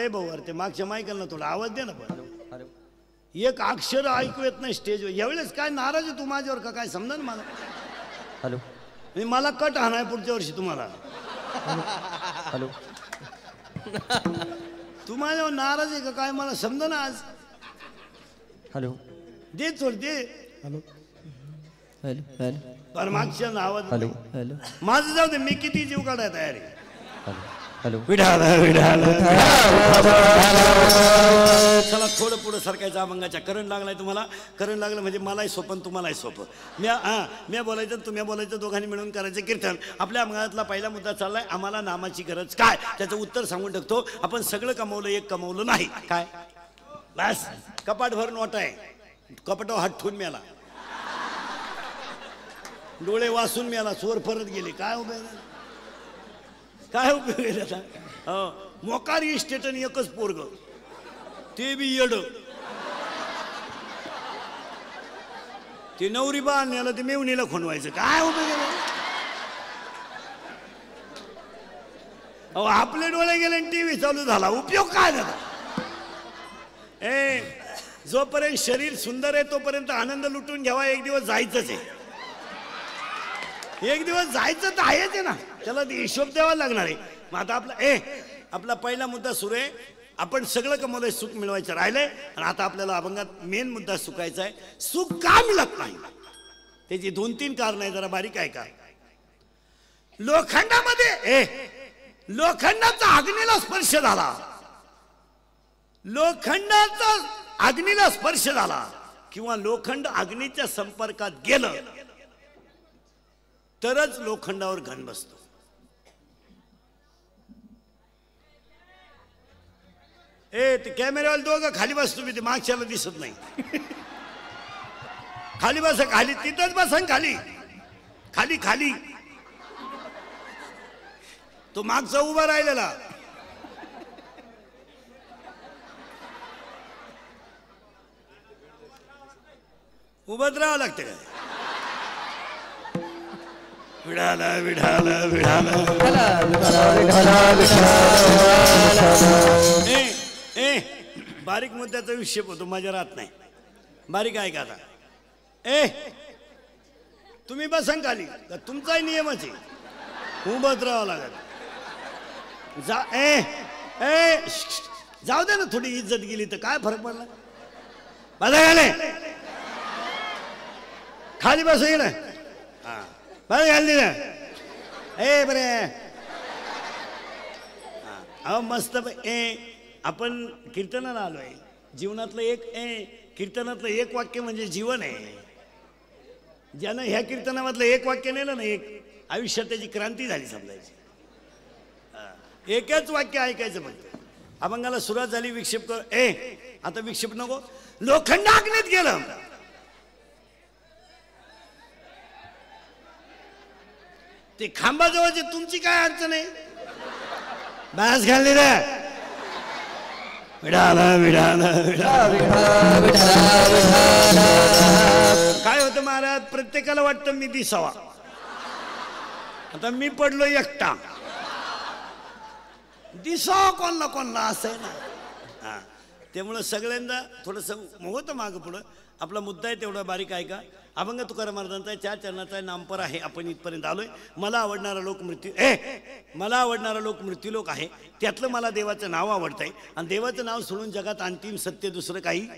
भाऊ अरे ते मागच्या मायकल ना थोडा आवाज दे ना पण एक अक्षर ऐकू येत नाही स्टेजवर यावेळेस काय नाराज आहे तू माझ्यावर का काय समजा ना मला हॅलो मला कट हाणाय पुढच्या वर्षी तुम्हाला हॅलो तू माझ्यावर नाराज आहे का काय मला समजा ना आज हॅलो दे थोड दे हॅलो हॅलो हॅलो पर मागच्या आवाज हॅलो हॅलो माझं जाऊ दे मी किती जीव काढाय तयार आहे हॅलो चला थोडं पुढं सरकायचं अभंगाच्या करंट लागलाय तुम्हाला करंट लागलं म्हणजे मलाही सोपं तुम्हालाही सोपं मी बोलायचं तुम्ही बोलायचं दोघांनी मिळून करायचं कीर्तन आपल्या अभंगातला पहिला मुद्दा चाललाय आम्हाला नामाची गरज काय त्याचं उत्तर सांगून टाकतो आपण सगळं कमवलं एक कमवलं नाही काय बस कपाट भरून नोट आहे कपाटावर हात ठेवून मिळाला डोळे वाचून मिळाला चोर परत गेले काय उपयोग काय उपयोग आहे त्याचा मोकार इस्टेट आणि एकच पोरग ते बी येड ते नवरी बाळ न्याला ते मेवणीला खुणवायचं काय उपयोग आहे आपले डोळे गेले आणि टीव्ही चालू झाला उपयोग काय झाला जोपर्यंत शरीर सुंदर आहे तोपर्यंत आनंद लुटून घ्यावा एक दिवस जायचंच आहे एक दिवस जायचं तर आहेच आहे ना त्याला हिशोब द्यावा लागणार आहे मग आता आपला पहिला मुद्दा सुरू आहे आपण सगळं कमवलंय सुख मिळवायचं राहिलंय आणि आता आपल्याला अभंगात मेन मुद्दा सुखायचा आहे सुख का मिळत नाही त्याची 2-3 कारण आहे जरा बारीक आहे का लोखंडामध्ये लोखंडाचा अग्नीला स्पर्श झाला लोखंडाचा अग्नीला स्पर्श झाला किंवा लोखंड अग्नीच्या संपर्कात गेलं तरच लोखंडावर घन बसतो ते कॅमेऱ्यावाले दोघं खाली बस तुम्ही ते मागच्याला दिसत नाही खाली बसा खाली तिथंच बसा खाली खाली खाली तो मागचा उभा राहिलेला उभंच राहावं लागतं काय विडाला विडाला विडाला बारीक मुद्द्याचा विषय होतो माझ्या राहत नाही बारीक आहे का आता तुम्ही बसा खाली तुमचाही नियमच आहे उभंच राहावं लागत जाऊ दे ना थोडी इज्जत गेली तर काय फरक पडला बसा खाली खाली बस ना बरं घालली ना बरे अहो मस्त आपण कीर्तनाला आलोय जीवनातलं कीर्तनातलं एक वाक्य म्हणजे जीवन आहे ज्यानं ह्या कीर्तनामधलं एक वाक्य नेलं ना एक आयुष्यात त्याची क्रांती झाली समजायची एकच वाक्य ऐकायचं फक्त अभंगाला सुरुवात झाली विक्षेप कर आता विक्षेप नको लोखंड अग्नीत गेलं ते खांबाजवळची तुमची काय अडचण आहे बास घालली रे काय होतं महाराज प्रत्येकाला वाटतं मी दिसावा आता मी पडलो एकटा दिसावा कोणला असं आहे ना त्यामुळं सगळ्यांना थोडंसं होतं मागं पुढं आपला मुद्दा आहे तेवढा बारीक आहे का अभंग तुकाराम महाराजांचा 4 चरणाचा नामपर आहे आपण इथपर्यंत आलोय मला आवडणारा लोक मृत्यूलोक आहे त्यातलं मला देवाचं नाव आवडतंय आणि देवाचं नाव सोडून जगात अंतिम सत्य दुसरं काही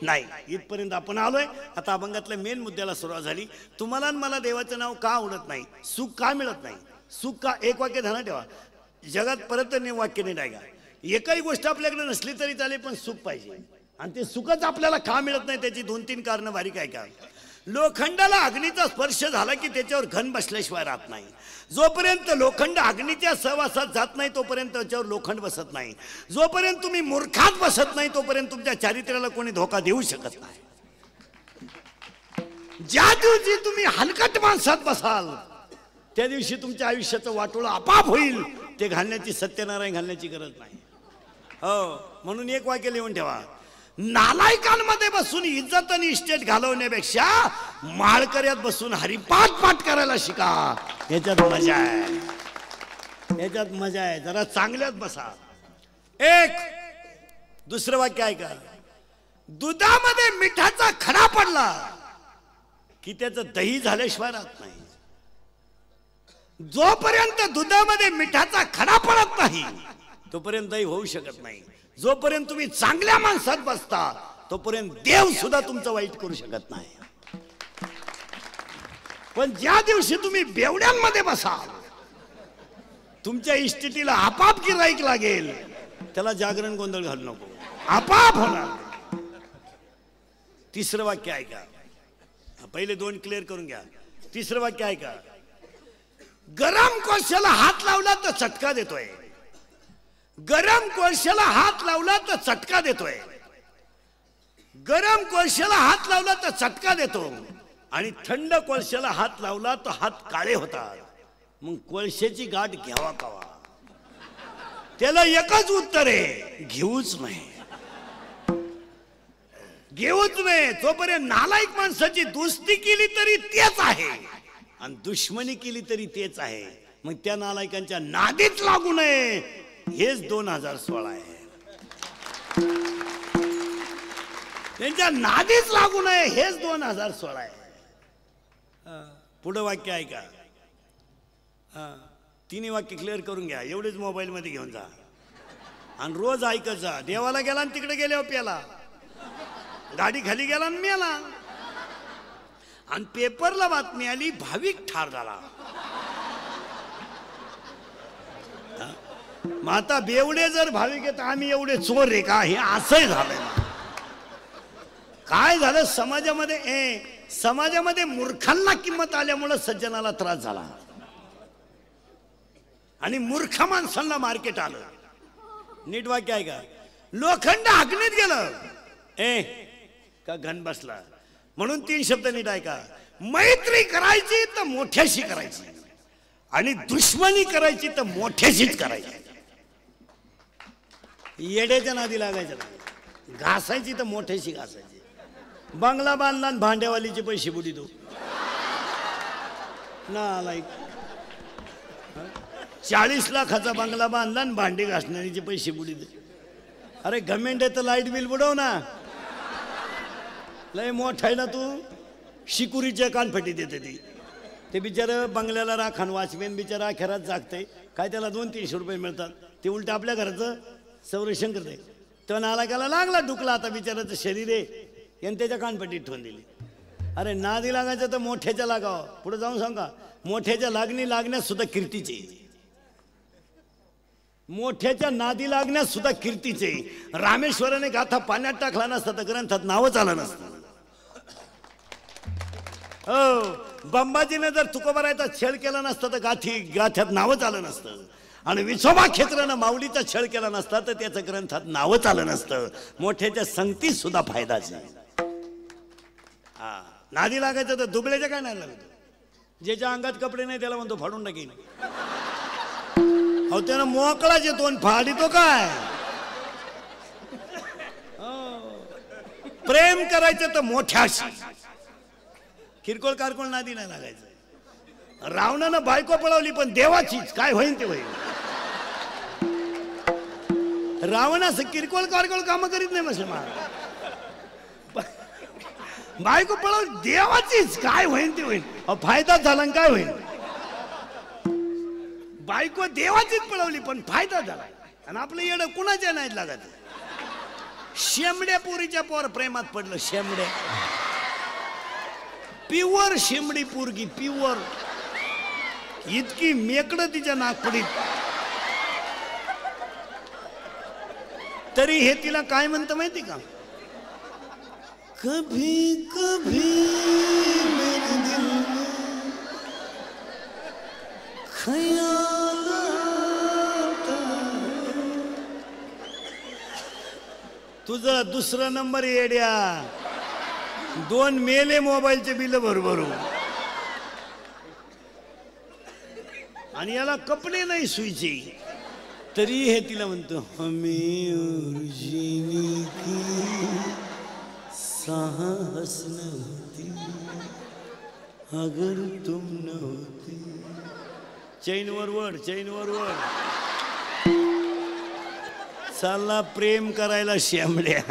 नाही इथपर्यंत आपण आलोय आता अभंगातल्या मेन मुद्द्याला सुरुवात झाली तुम्हाला मला देवाचं नाव का आवडत नाही सुख का मिळत नाही सुख का एक वाक्य ध्यानात ठेवा जगात परत वाक्य नाही आहे का एकही गोष्ट आपल्याकडे नसली तरी चालेल पण सुख पाहिजे आणि ते सुखच आपल्याला का मिळत नाही त्याची 2-3 कारणं बारीक आहे का लोखंडाला अग्नीचा स्पर्श झाला की त्याच्यावर घन बसल्याशिवाय राहत नाही जोपर्यंत लोखंड अग्नीच्या सहवासात जात नाही तोपर्यंत त्याच्यावर लोखंड बसत नाही जोपर्यंत तुम्ही मूर्खात बसत नाही तोपर्यंत तुमच्या चारित्र्याला कोणी धोका देऊ शकत नाही ज्या दिवशी तुम्ही हलकट माणसात बसाल त्या दिवशी तुमच्या आयुष्याचं वाटोळं आपाप होईल ते घालण्याची सत्यनारायण घालण्याची गरज नाही हो म्हणून एक वाक्य लिहून ठेवा नालायकांमध्ये बसून इज्जत आणि इस्टेट घालवण्यापेक्षा माळकऱ्यात बसून हरिपाठ पाठ करायला शिका याच्यात मजा आहे जरा चांगल्यात बसा एक दुसरं वाक्य आहे का, दुधामध्ये मिठाचा खडा पडला की त्याचं दही झाल्याशिवाय राहत नाही. जोपर्यंत दुधामध्ये मिठाचा खडा पडत नाही तोपर्यंत दही होऊ शकत नाही. जोपर्यंत तुम्ही चांगल्या माणसात बसता तोपर्यंत देव सुद्धा तुमचं वाईट करू शकत नाही. पण ज्या दिवशी तुम्ही बेवड्यांमध्ये बसाल तुमच्या इस्टेटीला आपाप गिराईक लागेल. त्याला जागरण गोंधळ घालू नको, आपाप होणार. तिसरं वाक्य आहे का, पहिले दोन क्लिअर करून घ्या. तिसरं वाक्य आहे का, गरम कोळशाला हात लावला तर चटका देतोय. गरम कोळशाला हात लावला तर चटका देतोय. गरम कोळशाला हात लावला तर चटका देतो आणि थंड कोळशाला हात लावला तर हात काळे होतात. मग कोळशाची गाठ घ्यावा कावा. त्याला एकच उत्तर आहे, घेऊच नाही. घेऊच नाही. तोपर्यंत नालायक माणसाची दोस्ती केली तरी तेच आहे आणि दुश्मनी केली तरी तेच आहे. मग त्या नालायकांच्या नादीत लागू नये. हेच 2016 आहे. त्यांच्या नादीच लागू नये हेच 2016 आहे. पुढं वाक्य आहे का, तिन्ही वाक्य क्लिअर करून घ्या. एवढेच मोबाईल मध्ये घेऊन जा आणि रोज ऐकत जा. देवाला गेला आणि तिकडे गेले प्याला, गाडी खाली गेला आणि मेला. आणि पेपरला बातमी आली भाविक ठार झाला. मग आता बेवडे जर भाविक आहेत आम्ही एवढे चोर रे का, हे असंही झालंय. काय झालं समाजामध्ये मूर्खांना किंमत आल्यामुळे सज्जनाला त्रास झाला आणि मूर्ख माणसांना मार्केट आलं. नीट वाक्य आहे का, लोखंड अग्नीत गेलं का घन बसला. म्हणून 3 शब्द नीट आहे का, मैत्री करायची तर मोठ्याशी करायची आणि दुश्मनी करायची तर मोठ्याशीच करायची. येड्याच्या नादी लागायचं नाही. घासायची तर मोठ्याशी घासायची. बंगला बांधला आणि भांड्यावालीचे पैसे बुडी दो ना. लाईक 40 लाखाचा बंगला बांधला आणि भांडे घासणारीचे पैसे बुडी दे. अरे गव्हर्नमेंट आहे तर लाईट बिल बुडव ना. लय मोठा आहे ना तू. शिकुरीच्या कानफटी देते ती. ते बिचारं बंगल्याला राखण वॉचमॅन बिचारा अखेरात जागते. काय त्याला 200-300 रुपये मिळतात. ते उलट आपल्या घराचं संरक्षण करते. तो नालायकाला लागला डुकला. आता बिचाराचं शरीर आहे याने त्याच्या कानपट्टीत ठेवून दिली. अरे नादी लागायचं तर मोठ्याच्या लागावं. पुढे जाऊन सांगा, मोठ्याच्या लागण्यास सुद्धा कीर्तीचे. मोठ्याच्या नादी लागण्यास सुद्धा कीर्तीचे. रामेश्वराने गाथा पाण्यात टाकला नसता तर ग्रंथात नावच आलं नसतं. हो, बंबाजीने जर तुकोबारायचा छळ केला नसता तर गाथ्यात नावच आलं नसतं. आणि विठोबा क्षेत्रानं माऊलीचा छळ केला नसता तर त्याचं ग्रंथात नावच आलं नसतं. मोठ्याच्या संगतीत सुद्धा फायदाच आहे. हा, नादी लागायचं तर दुबळ्याच्या काय नाही लागत. ज्याच्या अंगात कपडे नाही त्याला म्हणतो फाडून टाकीन. अहो त्यानं मोकळाच येतो आणि फाडितो काय. प्रेम करायचं तर मोठ्याशी, किरकोळ कारकोळ नादी नाही लागायचं. रावणानं बायको पळवली पण देवाचीच, काय होईल ते होईल. रावण असं किरकोळ कारकोळ काम करीत नाही मुसलमान. बायको पळवली देवाचीच, काय होईल ते होईल. फायदा झाला काय होईल. बायको देवाचीच पळवली पण फायदा झाला. आणि आपलं येडं कुणाच्या नाहीत लागत. शेमड्या पोरीच्या पोर प्रेमात पडलं. शेमड्या, प्युअर शेमडी पोरगी, प्युअर. इतकी मेकडं तिच्या नागपुडीत. तरी हे तिला काय म्हणतं माहिती का, कभी कभी मेरे दिल में ख्याल आता. तुझा दुसरा नंबर येड्या. 2 मेले मोबाईलचे बिल भरू आणि याला कपडे नाही सुईचे. तरी हे तिला म्हणतो, हमें और जीने की साहस न होती अगर तुम न होती. चैनवर वड, चैनवर वड. चालला प्रेम करायला शेमड्या.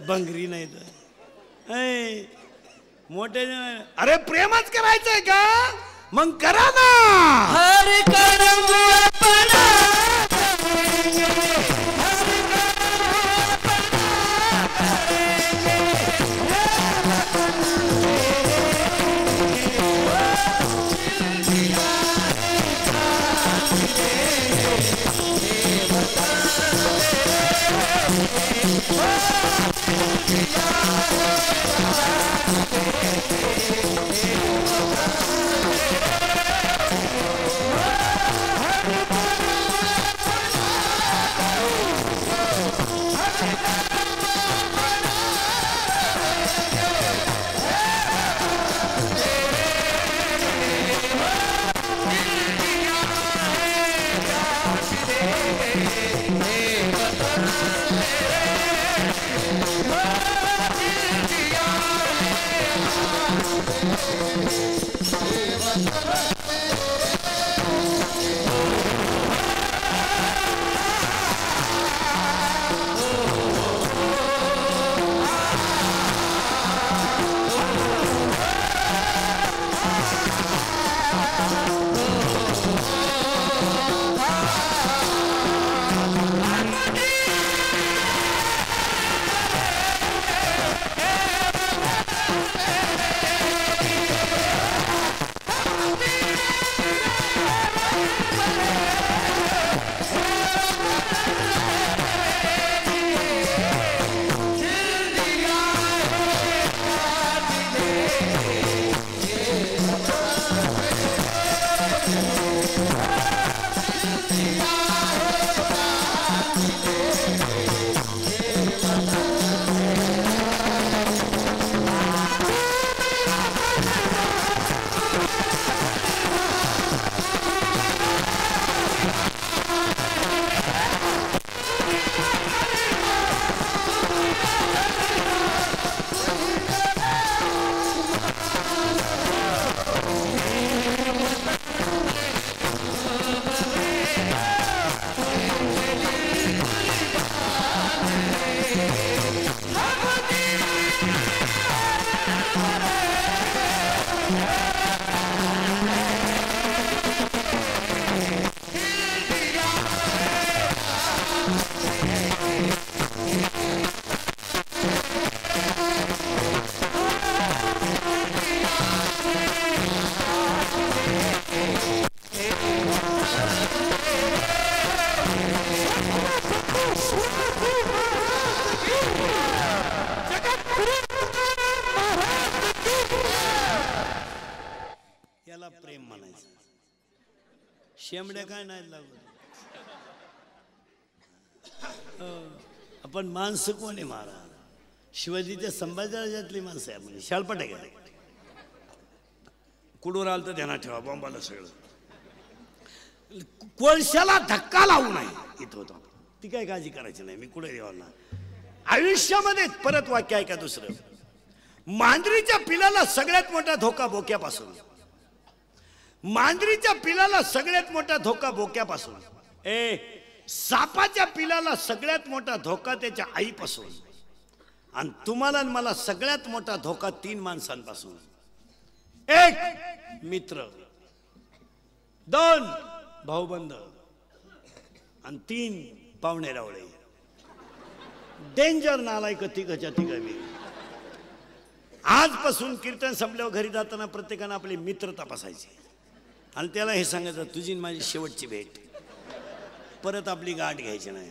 बंगरी नाही तर मोठे. अरे प्रेमच करायचंय का? मग करा ना. हर कर्म अपना याला प्रेम म्हणायचं. शेमड्या काय नाही लागत. आपण माणसं कोण आहे महाराज? शिवाजीच्या संभाजीराजातली माणसं आहे. म्हणजे शाळपट आहे का? कुडूर आलं तर ध्यानात ठेवा. बॉम्बाला सगळं कोळशाला धक्का लावू नये इथं होतो. ती काय काळजी करायची नाही. मी कुठे देवाला आयुष्यामध्ये परत वाक्य आहे का दुसरं? मांजरीच्या पिलाला सगळ्यात मोठा धोका बोक्यापासून. मांजरीच्या पिलाला सगळ्यात मोठा धोका बोक्यापासून. सापाच्या पिलाला सगळ्यात मोठा धोका त्याच्या आईपासून. आणि तुम्हाला मला सगळ्यात मोठा धोका 3 माणसांपासून. 1 मित्र, 2 भाऊबंद आणि 3 पाहुणे रावळे. डेंजर नालायक तिघच्या तिघ. मी आजपासून कीर्तन संपल्यावर घरी जाताना प्रत्येकानं आपले मित्र तपासायचे आणि त्याला हे सांगायचं तुझी माझी शेवटची भेट. परत आपली गाठ घ्यायची नाही.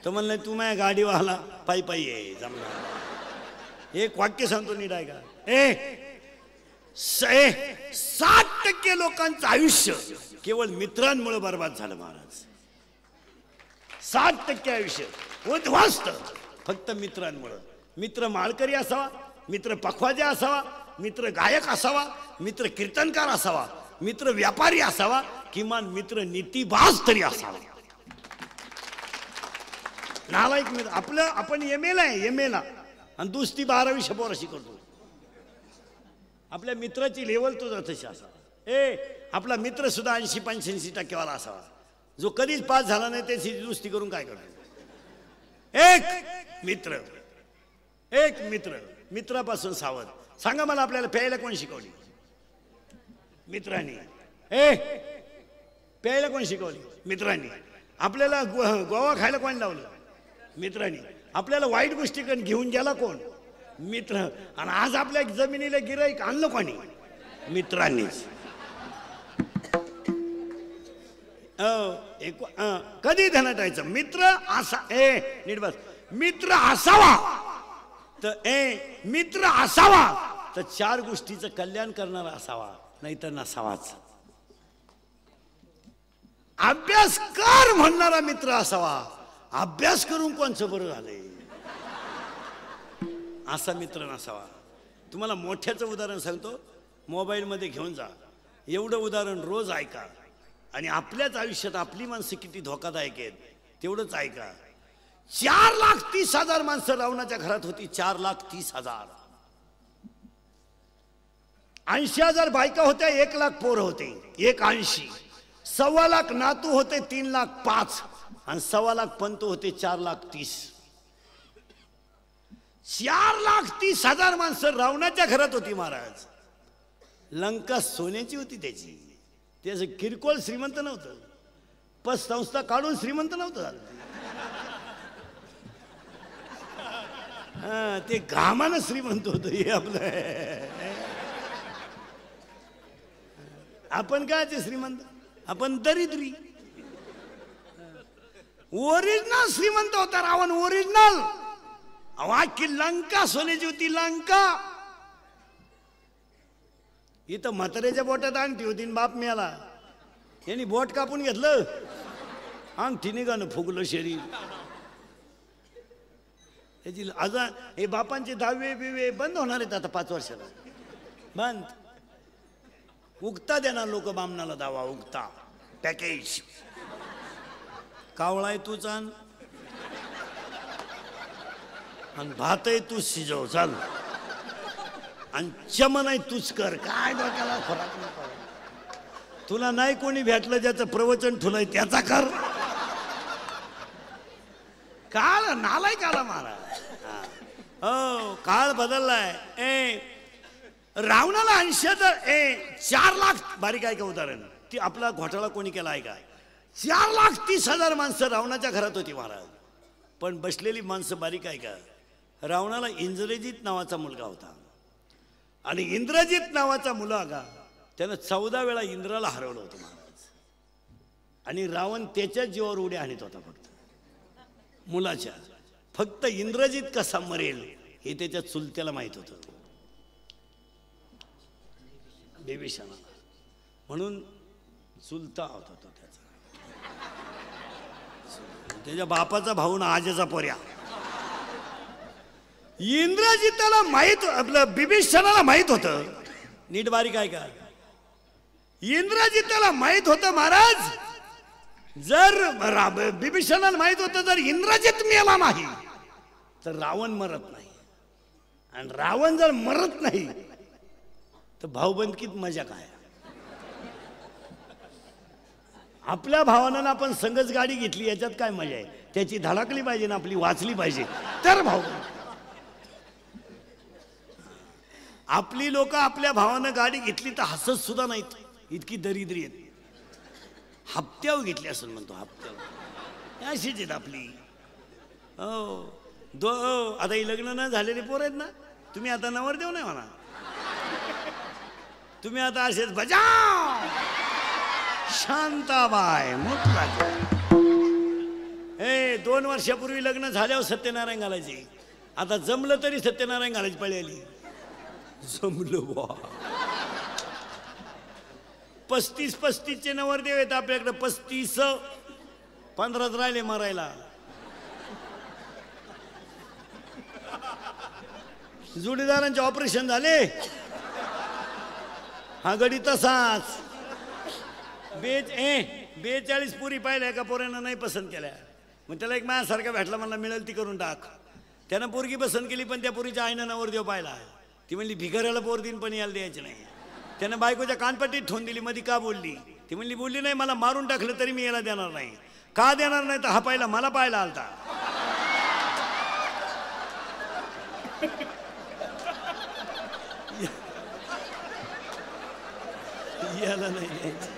तर म्हणलं तू माझ्या गाडीवाला पायी पायी आहे जमणार. एक वाक्य सांगतो नीट आहे का? 60% लोकांचं आयुष्य केवळ मित्रांमुळे बर्बाद झालं महाराज. 60% आयुष्य उद्ध्वस्त फक्त मित्रांमुळे. मित्र माळकरी असावा, मित्र पखवाजा असावा, मित्र गायक असावा, मित्र कीर्तनकार असावा, मित्र व्यापारी असावा, किमान मित्र नीतिबाज तरी असावा. नालायक मित्र आपलं. आपण एमएला आहे, एमएला आणि दुसरी 12वी शपोराशी करतो. आपल्या मित्राची लेवल तुझा तशी असावा. आपला मित्र सुद्धा 80-85% वाला असावा. जो कधीच पास झाला नाही त्याची दुरुस्ती करून काय करतो? एक मित्र, मित्रापासून सावध. सांगा मला आपल्याला प्यायला कोण शिकवली? मित्रांनी. प्यायला कोण शिकवली? मित्रांनी. आपल्याला गोवा खायला कोण लावलं? मित्रांनी. आपल्याला वाईट गोष्टी घेऊन गेला कोण? मित्र. आणि आज आपल्या जमिनीला गिराईक आणलं कोणी? मित्रांनीच. कधी ध्यानात ठेवायचं? मित्र असा नीट बस. मित्र असावा मित्र असावा तर 4 गोष्टीचं कल्याण करणारा असावा, नाहीतर नसावाच. अभ्यास कर म्हणणारा मित्र असावा. अभ्यास करून कोणचं बरं झालंय असा मित्र नसावा. तुम्हाला मोठ्याचं उदाहरण सांगतो, मोबाईलमध्ये घेऊन जा. एवढं उदाहरण रोज ऐका आणि आपल्याच आयुष्यात आपली माणसं किती धोकादायक आहेत तेवढंच ऐका. 4,30,000 माणसं रावणाच्या घरात होती. 4,30,000. 80,000 बायका होत्या, 1,00,000 पोरं होते. 180. 1,25,000 नातू होते, 3,05,000 आणि 1,25,000 पंत होते, 4,30,000. 4,30,000 माणसं रावणाच्या घरात होती महाराज. लंका सोन्याची होती त्याची. ते असं किरकोळ श्रीमंत नव्हतं. पतसंस्था काढून श्रीमंत नव्हतं झालं. ते घामानं श्रीमंत होतं. हे आपलं. आपण काय ते श्रीमंत? आपण दरिद्री. ओरिजिनल श्रीमंत होता रावण. ओरिजिनल. की लंका सोन्याची होती. लंका इथं म्हाताऱ्याच्या बोटात अंगठी होती. बाप मिळाला यांनी बोट कापून घेतलं. अंगठी निघानं फुगलं शरीर. त्याची आज हे बापांचे 10वे बिवे बंद होणार आहेत आता 5 वर्षाला. बंद. उगता देणार लोक बामणाला दावा. उगता पॅकेज. कावळाय तूच आण आणि भातही तूच शिजव. चाल. आणि चमनही तूच कर. काय डोक्याला फरक नको. तुला नाही कोणी भेटलं ज्याचं प्रवचन ठुलंय त्याचा कर. काळ नालाय काला महाराज. हो काळ बदललाय. रावणाला 4,00,000 बारीक आहे का उदाहरण? ती आपला घोटाळा कोणी केला आहे का? 4,30,000 माणसं रावणाच्या घरात होती महाराज. पण बसलेली माणसं बारीक आहे का? रावणाला इंद्रजित नावाचा मुलगा होता आणि इंद्रजित नावाचा मुलगा त्यानं 14 वेळा इंद्राला हरवलं होतं महाराज. आणि रावण त्याच्या जीवावर उड्या आणत होता फक्त मुलाच्या. फक्त इंद्रजित कसा मरेल हे त्याच्या चुलत्याला माहित होतं, बिभीषणाला. म्हणून चुलता होता तो त्याचा. त्याच्या बापाचा भाऊ ना आजेचा पोऱ्या. इंद्रजिताला माहित, आपलं बिभीषणाला माहित होतं. नीट बारीक आहे का? इंद्रजिताला माहित होतं महाराज, जर बिभीषणाला माहित होतं जर इंद्रजित मेला नाही तर रावण मरत नाही. आणि रावण जर मरत नाही तर भाऊबंदकीत मजा काय? आपल्या भावानं आपण संगच गाडी घेतली याच्यात काय मजा आहे? त्याची धडकली पाहिजे ना आपली वाचली पाहिजे तर भाऊ. आपली लोक आपल्या भावानं गाडी घेतली तर हसत सुद्धा नाहीत, इतकी दरिद्री आहेत. हप्त्यावर घेतली असं म्हणतो. हप्त्यावर अशीच आहेत आपली. हो आता ही लग्न न झालेली पोर आहेत ना, तुम्ही आता नवरदेव नाही म्हणा, तुम्ही आता असेच बजाव शांताबाई मोठा. 2 वर्षापूर्वी लग्न झाल्यावर सत्यनारायण घालायचे. आता जमलं तरी सत्यनारायण घालायची पळली. जमलं बा. 35-35चे नवरदेव आहेत आपल्याकडे. 35 15 राहिले मरायला. जोडीदारांचे ऑपरेशन झाले. हा गडी तसाच. 42 पुरी पाहिल्या एका पोरानं नाही पसंत केल्या. मग त्याला एक माझ्यासारखा भेटला, मला मिळेल ती करून टाक. त्यानं पोरगी पसंत केली पण त्या पोरीच्या आईनं नवरदेव पाहिला. ती म्हणली भिकाऱ्याला पोर दिन पण यायला द्यायची नाही. त्यानं बायकोच्या कानपट्टीत ठेवून दिली. मध्ये का बोलली? ती म्हणली बोलली नाही मला मारून टाकलं तरी मी याला देणार नाही. का देणार नाही तर हा पाहिला मला पाहायला आलता. याला नाही द्यायचं.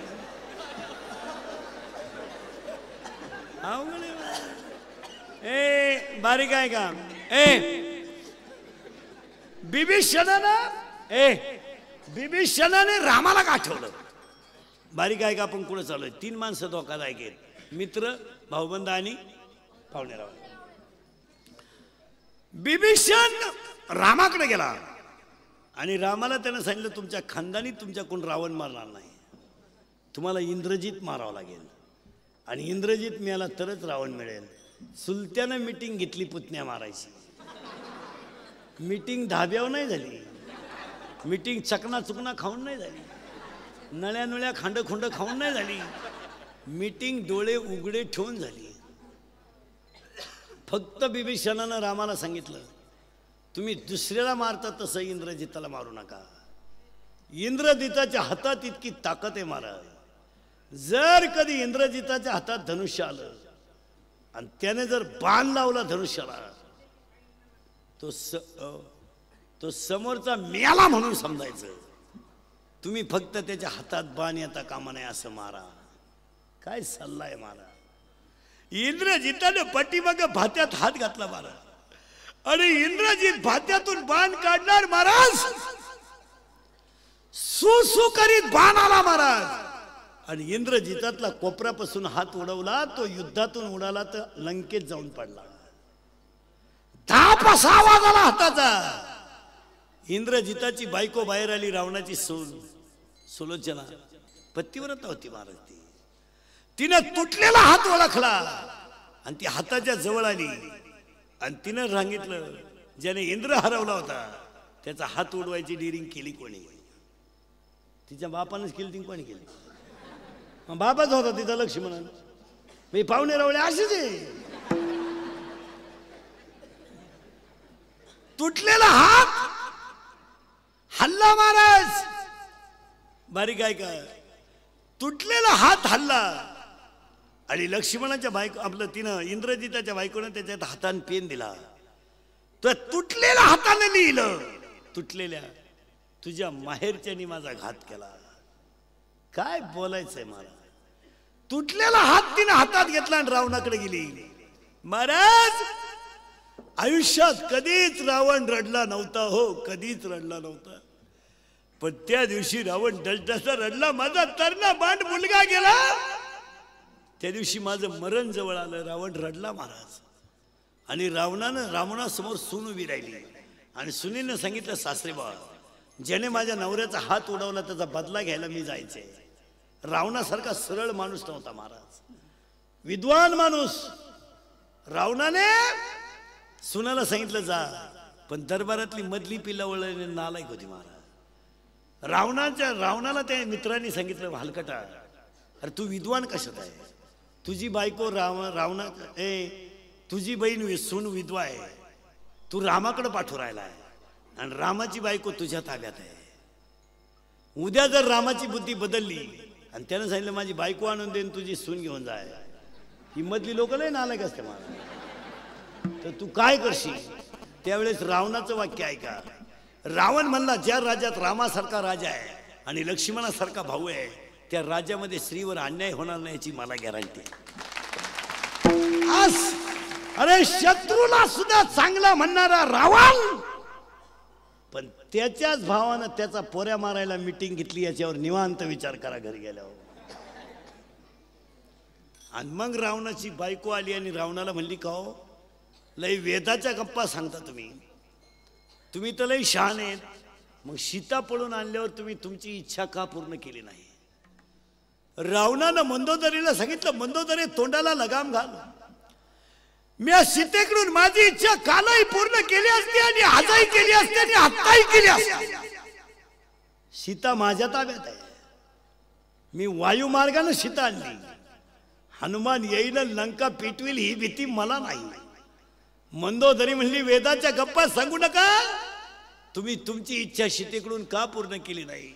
ए बारीक आहे का बिभीषणाने रामाला का आठवलं? बारीक आहे का? आपण कुठं चालू आहे? 3 माणसं धोकादायक आहेत, मित्र, भाऊबंद आणि पाहुणेराव. बिभीषण रामाकडे गेला आणि रामाला त्यानं सांगितलं तुमच्या खानदानी तुमच्याकडून रावण मारणार नाही, तुम्हाला इंद्रजित मारावं लागेल आणि इंद्रजित मिळाला तरच रावण मिळेल. सुलत्यानं मीटिंग घेतली पुतण्या मारायची. मीटिंग धाब्यावर नाही झाली, मीटिंग चकना चुकना खाऊन नाही झाली, नळ्या नळ्या खांड खुंड खाऊन नाही झाली. मीटिंग डोळे उघडे ठेवून झाली. फक्त बिभीषणानं रामाला सांगितलं तुम्ही दुसऱ्याला मारता तसं इंद्रजिताला मारू नका. इंद्रजिताच्या हातात इतकी ताकद आहे महाराज, जर कधी इंद्रजिताच्या हातात धनुष्य आलं आणि त्याने जर बाण लावला धनुष्याला तो समोरचा मेला म्हणून समजायचं. तुम्ही फक्त त्याच्या हातात बाण येता कामा नाही असं मारा. काय सल्ला आहे मारा. इंद्रजिताने पाठीमागे भात्यात हात घातला महाराज आणि इंद्रजित भात्यातून बाण काढणार महाराज, सु करीत बाण आला महाराज आणि इंद्रजितातला कोपऱ्यापासून हात उडवला. तो युद्धातून उडाला तर लंकेत जाऊन पडला. धाप असा आवाज आला हाताचा. इंद्रजिताची बायको बाहेर आली, रावणाची सुलोचना पतिव्रता होती महाराज. तिनं तुटलेला हात ओळखला आणि ती हाताच्या जवळ आली आणि तिनं सांगितलं ज्याने इंद्र हरवला होता त्याचा हात उडवायची डिरिंग केली कोणी? तिच्या बापानंच केली. ती कोणी केली? बाबाच होता तिचा लक्ष्मण. मी पाहुणे रावळे असेच आहे. तुटलेला हात हल्ला महाराज. बारीक आहे का? तुटलेला हात हल्ला आणि लक्ष्मणाच्या बायको आपलं तिनं इंद्रजिताच्या बायकोनं त्याच्यात हाताने पेन दिला. तर तुटलेल्या हाताने लिहिलं तुटलेल्या तुझ्या माहेरच्यानी माझा घात केला. काय बोलायचंय मला. तुटलेला हात तिने हातात घेतला आणि रावणाकडे गेली. महाराज आयुष्यात कधीच रावण रडला नव्हता, हो कधीच रडला नव्हता. पण त्या दिवशी रावण डसडसा रडला. माझा तरणा बांड मुलगा गेला. त्या दिवशी माझं मरण जवळ आलं. रावण रडला महाराज आणि रावणासमोर सून उभी राहिली आणि सुनीनं सांगितलं सासरे बाबा ज्याने माझ्या नवऱ्याचा हात उडवला त्याचा बदला घ्यायला मी जायचंय. रावणासारखा सरळ माणूस नव्हता महाराज, विद्वान माणूस. रावणाने सुनाला सांगितलं जा, पण दरबारातली मधली पिल्लावळ नालायक होती महाराज. रावणाला त्या मित्रांनी सांगितलं हलकटा अरे तू विद्वान कशात आहे? तुझी बायको रावणा तुझी बहीण सून विधवा आहे, तू रामाकडे पाठवून राहिला आहे आणि रामाची बायको तुझ्या ताब्यात आहे. उद्या जर रामाची बुद्धी बदलली आणि त्यानं सांगितलं माझी बायको आणून देईन तुझी सून घेऊन जाय, ही मधली लोक लय नालायक असते मला, तर तू काय करशील? त्यावेळेस रावणाचं वाक्य ऐका. रावण म्हणला ज्या राज्यात रामासारखा राजा आहे आणि लक्ष्मणासारखा भाऊ आहे त्या राज्यामध्ये स्त्रीवर अन्याय होणार नाही याची मला गॅरंटी. अरे शत्रूला सुद्धा चांगला म्हणणारा रावण, पण त्याच्याच भावानं त्याचा पोऱ्या मारायला मीटिंग घेतली. याच्यावर निवांत विचार करा घरी गेल्यावर. आणि मग रावणाची बायको आली आणि रावणाला म्हणली का हो लय वेदाच्या गप्पा सांगता तुम्ही तर लय शहाण आहेत. मग सीता पळून आणल्यावर तुम्ही तुमची इच्छा का पूर्ण केली नाही? रावणानं मंदोदरीला सांगितलं मंदोदरी तोंडाला लगाम घाल, मी सीतेकडून माझी इच्छा कालही पूर्ण केली असती आणि आजही केली असती आणि आत्ताही केली असती. सीता माझ्या ताब्यात आहे, मी वायुमार्गाने सीता आणली. हनुमान येईल लंका पेटविल ही भीती मला नाही. मंदोदरी म्हणली वेदाच्या गप्पा सांगू नका, तुम्ही तुमची इच्छा सीतेकडून का पूर्ण केली नाही?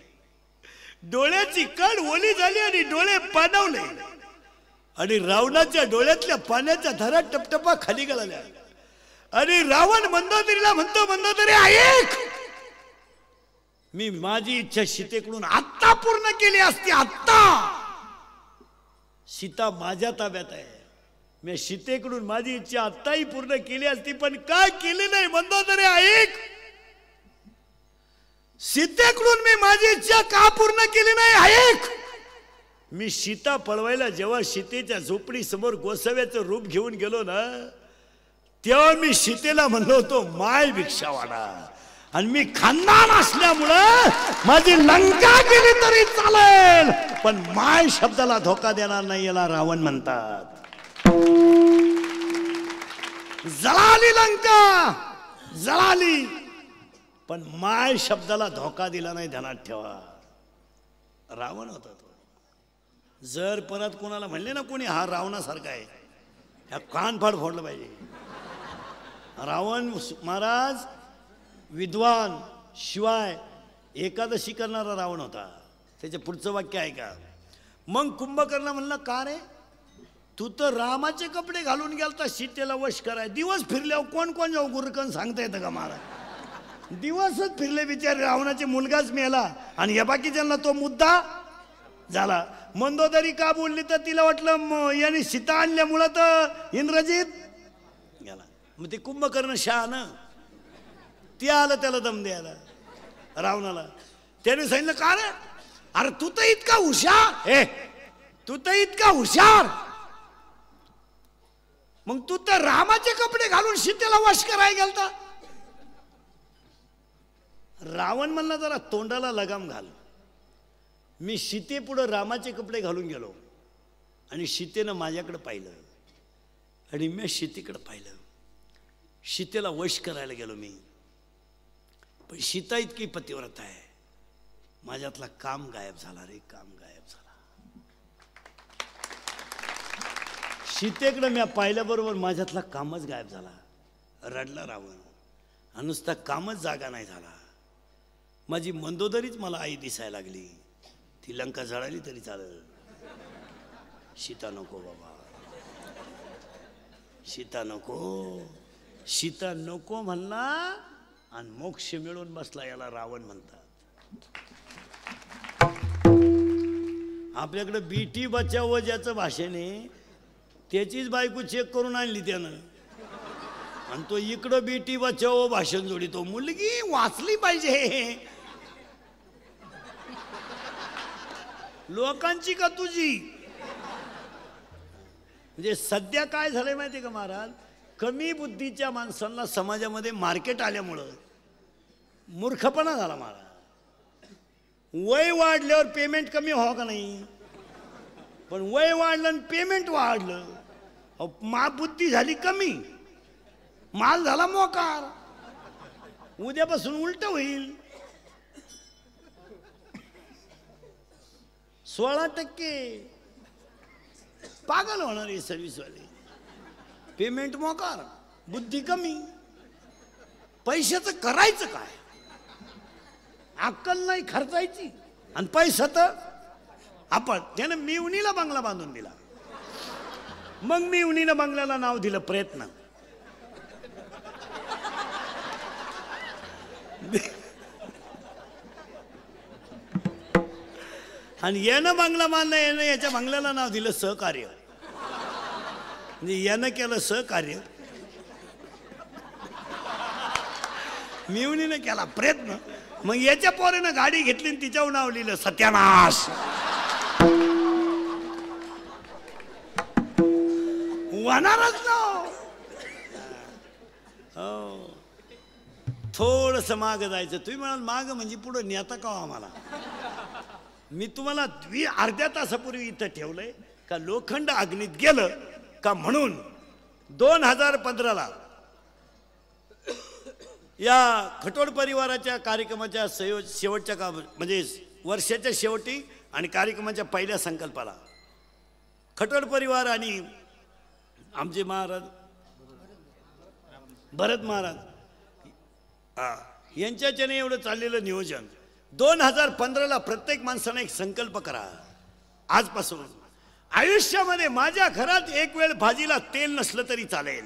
डोळ्याची कड ओली झाली आणि डोळे पाणवले आणि रावणाच्या डोळ्यातल्या पाण्याच्या धारा टपटपा खाली गळाल्या आणि रावण मंदोदरीला म्हणतो, मंदोदरी ऐक, मी माझी इच्छा सीतेकडून आत्ता पूर्ण केली असती. आत्ता सीता माझ्या ताब्यात आहे. मी सीतेकडून माझी इच्छा आत्ताही पूर्ण केली असती, पण काय केली नाही. मंदोदरी ऐक, सीतेकडून मी माझी इच्छा का पूर्ण केली नाही ऐक. मी सीता पळवायला जेव्हा सीतेच्या झोपडी समोर गोसाव्याचं रूप घेऊन गेलो ना, तेव्हा मी सीतेला म्हणलो होतो माय भिक्षा वाढा, आणि मी खानदान असल्यामुळं माझी लंका गेली तरी चालेल, पण माय शब्दाला धोका देणार नाही, याला रावण म्हणतात. जळाली लंका, जळाली, पण माय शब्दाला धोका दिला नाही, ध्यानात ठेवा. रावण होता तो. जर परत कोणाला म्हणले ना कोणी हा रावणासारखा आहे, ह्या कानफाड फोडलं पाहिजे. रावण महाराज विद्वान, शिवाय एकादशी करणारा रावण होता. त्याचे पुढचं वाक्य आहे का, मग कुंभकर्ण म्हणला, का रे तू तर रामाचे कपडे घालून गेलता सीतेला वश कराय, दिवस फिरल्यावर कोण कोण जाऊ गुरकन सांगता येतं का महाराज. दिवसच फिरले बिचार, रावणाचे मुलगाच मेला आणि या बाकीच्यांना तो मुद्दा झाला. मंदोदरी का बोलली तर तिला वाटलं याने सीता आणल्यामुळं तर इंद्रजित गेला. मग ते कुंभकर्ण शहाणं ते आलं त्याला दम द्यायला रावणाला. त्याने सांगितलं, का रे, अरे तू तर इतका हुशार, तू तर इतका हुशार, मग तू तर रामाचे कपडे घालून सीतेला वश करायला गेलता. रावण म्हणला, जरा तोंडाला लगाम घाल. मी सीतेपुढं रामाचे कपडे घालून गेलो आणि सीतेनं माझ्याकडे पाहिलं आणि मी सीतेकडे पाहिलं. सीतेला वश करायला गेलो मी, पण सीता इतकी पतिव्रता आहे, माझ्यातला काम गायब झाला रे, काम गायब झाला. सीतेकडे मी पाहिल्याबरोबर माझ्यातला कामच गायब झाला. रडला रावण, आणि नुसता कामच जागा नाही झाला. माझी मंदोदरीच मला आई दिसायला लागली. ती लंका जळाली तरी चालेल, सीता नको बाबा, सीता नको, सीता नको म्हणला आणि मोक्ष मिळून बसला, याला रावण म्हणतात. आपल्याकडे बेटी बचाव ज्याचं भाषण आहे त्याचीच बायको चेक करून आणली त्यानं, आणि तो इकडं बेटी बचाव भाषण जोडितो. मुलगी वाचली पाहिजे, लोकांची का तुझी. म्हणजे सध्या काय झालंय माहिती का महाराज, कमी बुद्धीच्या माणसांना समाजामध्ये मार्केट आल्यामुळं मूर्खपणा झाला महाराज. वय वाढल्यावर पेमेंट कमी व्हावं का नाही, पण वय वाढलं आणि पेमेंट वाढलं, बुद्धी झाली कमी, माल झाला मोकार. उद्यापासून उलट होईल. 16% पागल होणार आहे सर्व्हिसवाले. पेमेंट मोकार, बुद्धी कमी, पैशाचं करायचं काय, अक्कल नाही खर्चायची, आणि पैसा तर आपण. त्यानं मिवणीला बंगला बांधून दिला, मग मिवणीनं बंगल्याला नाव दिलं प्रयत्न. आणि यानं बंगला बांधला, यानं याच्या बंगल्याला नाव दिलं सहकार्य. म्हणजे यानं केलं सहकार्य, मिवणीनं केला प्रयत्न, मग याच्या पोरानं गाडी घेतली आणि तिच्यावर नाव लिहिलं सत्यानाश. होणारच ना. हो, थोडस माग जायचं. तुम्ही म्हणाल माग म्हणजे पुढं नेता का आम्हाला. मी तुम्हाला अर्ध्या तासापूर्वी इथं ठेवलंय का लोखंड अग्नीत गेलं का म्हणून 2015ला या खटोड परिवाराच्या कार्यक्रमाच्या शेवटच्या म्हणजे वर्षाच्या शेवटी आणि कार्यक्रमाच्या पहिल्या संकल्पाला खटोड परिवार आणि आमचे महाराज भरत महाराज यांच्याच्याने एवढं चाललेलं नियोजन. 2015ला प्रत्येक माणसाने एक संकल्प करा. आजपासून आयुष्यामध्ये माझ्या घरात एक वेळ भाजीला तेल नसलं तरी चालेल,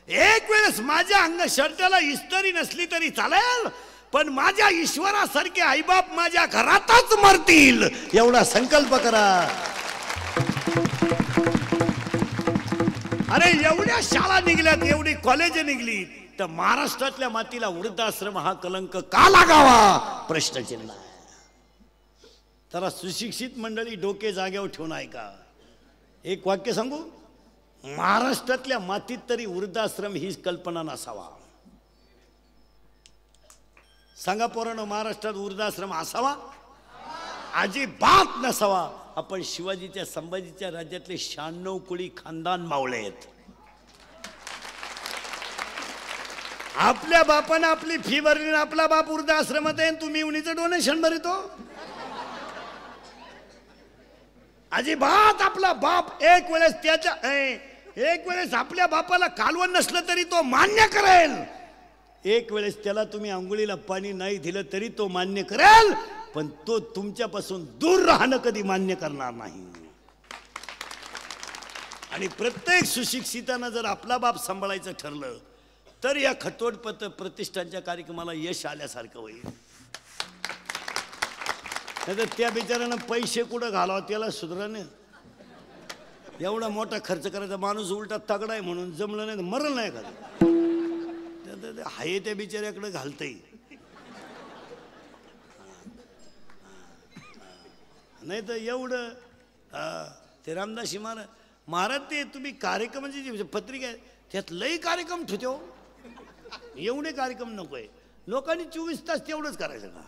एक वेळेस माझ्या शर्टाला इस्त्री नसली तरी चालेल, पण माझ्या ईश्वरासारखे आईबाप माझ्या घरातच मरतील एवढा संकल्प करा. अरे एवढ्या शाळा निघल्यात, एवढी कॉलेज निघली, तर महाराष्ट्रातल्या मातीला वृद्धाश्रम हा कलंक का लागावा प्रश्नचिन्ह आहे. तर सुशिक्षित मंडळी डोके जागेवर ठेवून ऐका. एक वाक्य सांगू, महाराष्ट्रातल्या मातीत तरी वृद्धाश्रम ही कल्पना नसावा. सांगा पोरांनो, महाराष्ट्रात वृद्धाश्रम असावा? अजिबात नसावा. आपण शिवाजीच्या संभाजीच्या राज्यातले 96 कुळी खानदान मावळे आहेत. आपल्या बापानं आपली फी भरली, आपला बाप वृद्धाश्रमात आहे, तुम्ही उनीचं डोनेशन भरतो. अजिबात आपला बाप एक वेळेस आपल्या बापाला कालवण नसलं तरी तो मान्य करेल, एक वेळेस त्याला तुम्ही अंघोळीला पाणी नाही दिलं तरी तो मान्य करेल, पण तो तुमच्यापासून दूर राहणं कधी मान्य करणार नाही. आणि प्रत्येक सुशिक्षितानं जर आपला बाप सांभाळायचं ठरलं तर या खटोटपत प्रतिष्ठानच्या कार्यक्रमाला यश आल्यासारखं होईल. नाही तर त्या बिचाऱ्यानं पैसे कुठं घालावं त्याला सुधारणे. एवढा मोठा खर्च करायचा माणूस उलटा तगडा आहे म्हणून जमलं नाही, मरल नाही का हाय त्या बिचाऱ्याकडे घालतंय. नाही तर एवढं ते रामदासी महाराज ते तुम्ही कार्यक्रमाची जी पत्रिका आहे त्यात लई कार्यक्रम ठेवतो. एवढे कार्यक्रम नकोय, लोकांनी 24 तास तेवढंच करायचं का?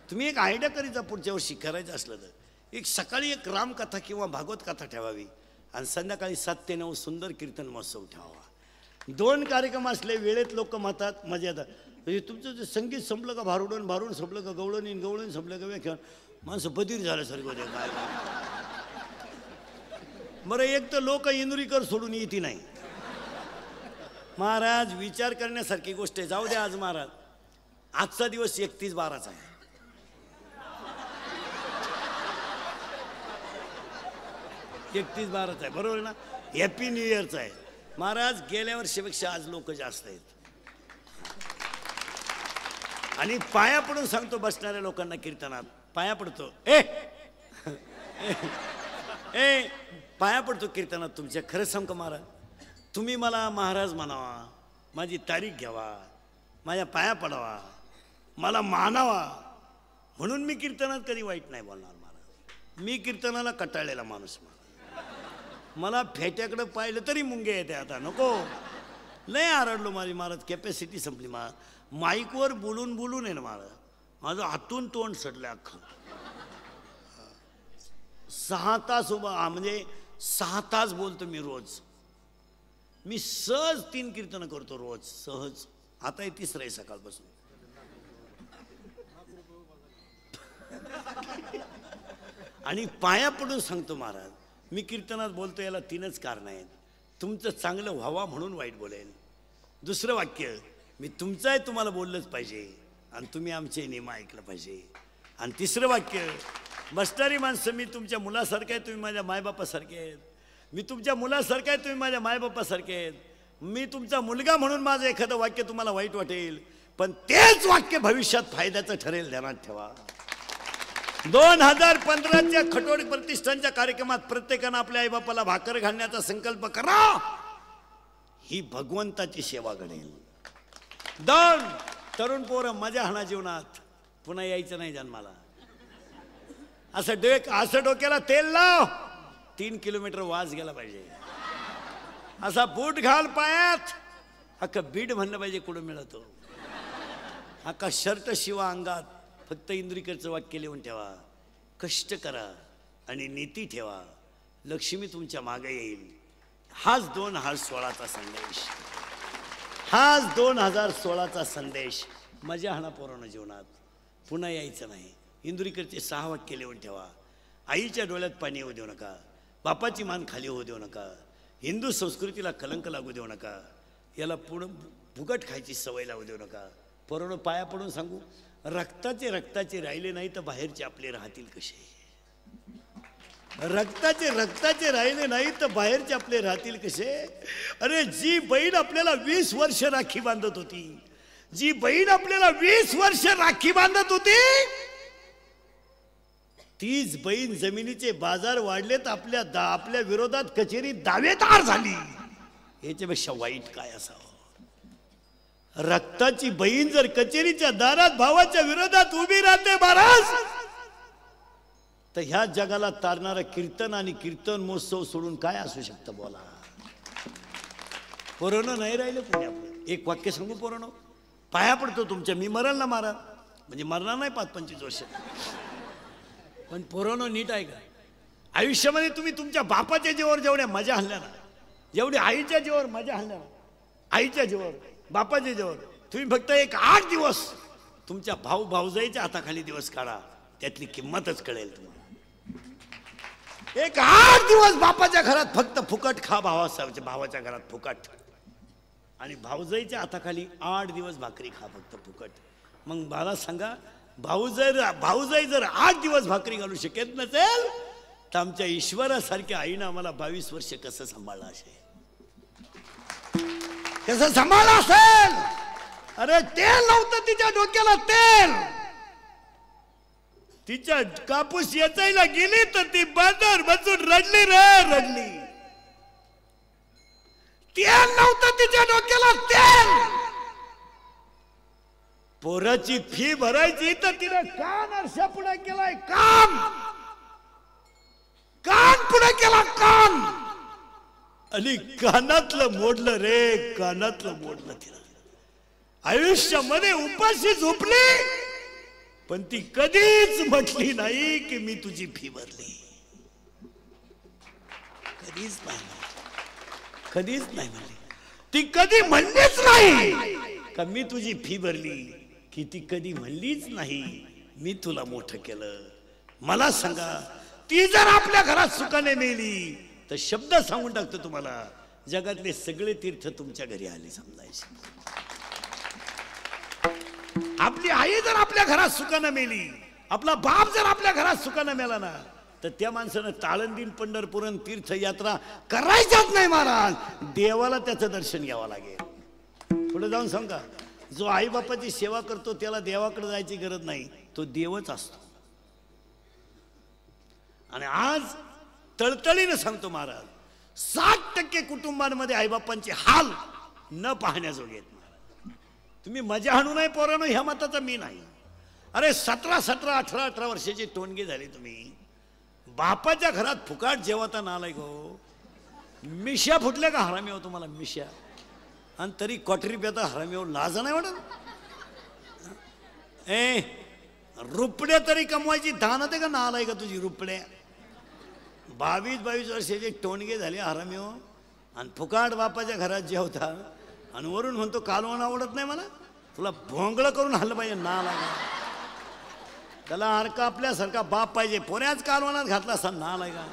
तुम्ही एक आयडिया करीचा पुढच्या वर्षी करायचं असलं तर एक सकाळी एक रामकथा किंवा भागवत कथा ठेवावी आणि संध्याकाळी 7 ते 9 सुंदर कीर्तन महोत्सव ठेवावा. 2 कार्यक्रम असले वेळेत लोक म्हणतात मजा येतात. म्हणजे तुमचं जे संगीत संपलं का भारुडून संपलं का गवळण संपलं का व्याख्यान, माणसं बधीर झाल्यासारखं होते काय. बरं एक तर लोक इंदुरीकर सोडून येते नाही. महाराज विचार करण्यासारखी गोष्ट आहे. जाऊ द्या आज महाराज, आजचा दिवस 31/12 आहे. आहे बरोबर ना. हॅपी न्यू इयरचा आहे महाराज. गेल्या वर्षीपेक्षा आज लोक जास्त आहेत. आणि पाया पडून सांगतो बसणाऱ्या लोकांना कीर्तनात पाया पडतो. ए पाया पडतो कीर्तनात तुमच्या. खरंच सांगतो महाराज, तुम्ही मला महाराज म्हणावा, माझी तारीख घ्यावा, माझ्या पाया पडावा, मला मानावा, म्हणून मी कीर्तनात कधी वाईट नाही बोलणार महाराज. मी कीर्तनाला कटाळलेला माणूस. मला फेट्याकडे पाहिलं तरी मुंगे येते. आता नको लय आरडलो माझी महाराज, कॅपॅसिटी संपली. माईकवर बोलून आहे ना महाराज, माझं हातून तोंड सडलं अख्खं. 6 तास उभा, म्हणजे 6 तास बोलतो मी रोज. मी सहज 3 कीर्तन करतो रोज, सहज. आता हे 3रं आहे सकाळपासून. आणि पाया पडून सांगतो महाराज, मी कीर्तनात बोलतो याला 3च कारण आहेत. तुमचं चांगलं व्हावा म्हणून वाईट बोलेल. दुसरं वाक्य, मी तुमचं आहे तुम्हाला बोललंच पाहिजे आणि तुम्ही आमचे नियम ऐकलं पाहिजे. आणि 3रं वाक्य, बसणारी माणसं मी तुमच्या मुलासारखं आहे, तुम्ही माझ्या मायबापासारखे आहेत. मी तुमच्या मुलासारखं आहे, तुम्ही माझ्या मायबापासारखे आहेत. मी तुमचा मुलगा म्हणून माझं एखादं वाक्य तुम्हाला वाईट वाटेल, पण तेच वाक्य भविष्यात फायद्याचं ठरेल, ध्यानात ठेवा. 2015च्या खटोट प्रतिष्ठानच्या कार्यक्रमात प्रत्येकानं आपल्या आईबापाला भाकर घालण्याचा संकल्प करा. ही भगवंताची सेवा घडेल. 2 तरुण पोरं मजा हाणा जीवनात, पुन्हा यायचं नाही जन्माला. असं डोक्याला तेल लाव, 3 किलोमीटर वास गेला पाहिजे. असा बूट घाल पायात, अख्खं बीड म्हणलं पाहिजे कुठं मिळतो. अख्खा शर्ट शिवा अंगात, फक्त इंद्रिकरचं वाक्य लिहून ठेवा. कष्ट करा आणि नीती ठेवा, लक्ष्मी तुमच्या मागे येईल. हाच 2016चा संदेश. हाच 2016चा संदेश. मजा हाणा पोरांनो जीवनात, पुन्हा यायचं नाही. इंदुरीकरचे 6 वाक्य लिहून ठेवा. आईच्या डोळ्यात पाणी येऊ देऊ नका, बापाची मान खाली होऊ देऊ नका, हिंदू संस्कृतीला कलंक लागू देऊ नका, याला पुढं फुकट खायची सवय लावू देऊ नका. पोरांनो पाया पडून सांगू, रक्ताचे राहिले नाही तर बाहेरचे आपले राहतील कसे? रक्ताचे राहिले नाही तर बाहेरचे आपले राहतील कसे? अरे जी बहीण आपल्याला 20 वर्ष राखी बांधत होती, जी बहीण आपल्याला 20 वर्ष राखी बांधत होती, तीच बहीण जमिनीचे बाजार वाढलेत, आपल्या विरोधात कचेरीत दावेदार झाली. याच्यापेक्षा वाईट काय असावं? रक्ताची बहीण जर कचेरीच्या दारात भावाच्या विरोधात उभी राहते महाराज, तर ह्या जगाला तारणारा कीर्तन आणि कीर्तन महोत्सव सोडून काय असू शकतं? बोला. पोरांनो नाही राहिलं पुणे आपलं. एक वाक्य सांगू पोरांनो, पाया पडतो तुमच्या, मी मरल ना महाराज, म्हणजे मरणार नाही 5-25 वर्ष, पण पोरांनो नीट आहे का? आयुष्यामध्ये तुम्ही तुमच्या बापाच्या जीवावर जेवढ्या मजा हल्ल्या ना, जेवढी आईच्या जीवावर मजा हल्ल्या ना, आईच्या जीवावर बापाच्या जीवावर, तुम्ही फक्त एक 8 दिवस तुमच्या भाऊजाईच्या हाताखाली दिवस काढा, त्यातली किंमतच कळेल तुम्हाला. एक 8 दिवस बापाच्या घरात फक्त फुकट खा, भावाच्या घरात फुकट, आणि भाऊजाईच्या हाताखाली 8 दिवस भाकरी खा फक्त फुकट. मग मला सांगा, भाऊजाई जर 8 दिवस भाकरी घालू शकत नसेल, तर आमच्या ईश्वरासारख्या आईनं आम्हाला 22 वर्ष कसं सांभाळलं असेल? कसं सांभाळलं असेल? अरे तेल नव्हतं तिच्या डोक्याला, तेल. तिच्या कापूस येचायला गेली तर ती बाजार बसून रडली रे, रडली. तेल नव्हतं तिच्या डोक्याला, तेल. पोराची फी भरायची तर तिने कान आरशा पुढे केलाय, कान पुढे केला, कान. आणि कानातलं मोडलं रे, कानातलं मोडलं तिला. आयुष्यामध्ये उपाशी झोपली, पण ती कधीच म्हटली नाही की मी तुझी फी भरली. कधीच नाही म्हणली. ती कधी म्हणलीच नाही का मी तुझी फी भरली, की ती कधी म्हणलीच नाही मी तुला मोठं केलं. मला सांगा, ती जर आपल्या घरात सुखाने मेली तर शब्द सांगून टाकतो तुम्हाला, जगातले सगळे तीर्थ तुमच्या घरी आले समजायचे. आपली आई जर आपल्या घरात सुखानं मेली, आपला बाप जर आपल्या घरात सुखानं मेला ना, तर त्या माणसानं ताळंदीन पंढरपुरन तीर्थयात्रा करायच्याच नाही महाराज. देवाला त्याचं दर्शन घ्यावं लागेल. पुढे जाऊन सांगा, जो आई बापाची सेवा करतो त्याला देवाकडे जायची गरज नाही, तो देवच असतो. आणि आज तळतळीनं सांगतो महाराज, 60% कुटुंबांमध्ये आईबापांचे हाल न पाहण्याजोगे आहेत. तुम्ही मजा आणू नये पोरांनो, ह्या मताचा मी नाही. अरे 17, 18 वर्षाचे टोनगे झाले तुम्ही, बापाच्या घरात फुकाट जेवता नालायक हो. मिश्या फुटल्या का हरामी हो तुम्हाला, मिश्या? आणि तरी क्वाटरी पेता हरामी हो, लाज नाही वाटत? रुपड्या तरी कमवायची धान होते का नालायक का तुझी रुपड्या? 22 वर्षाचे टोनगे झाले हरामी हो, आणि फुकाट बापाच्या घरात जेवता, आणि वरून म्हणतो कालवण आवडत नाही मला. तुला भोंगळ करून हल्लं पाहिजे नालायक. त्याला हरका आपल्यासारखा बाप पाहिजे, पोऱ्याच कालवणात घातला असा नालायका.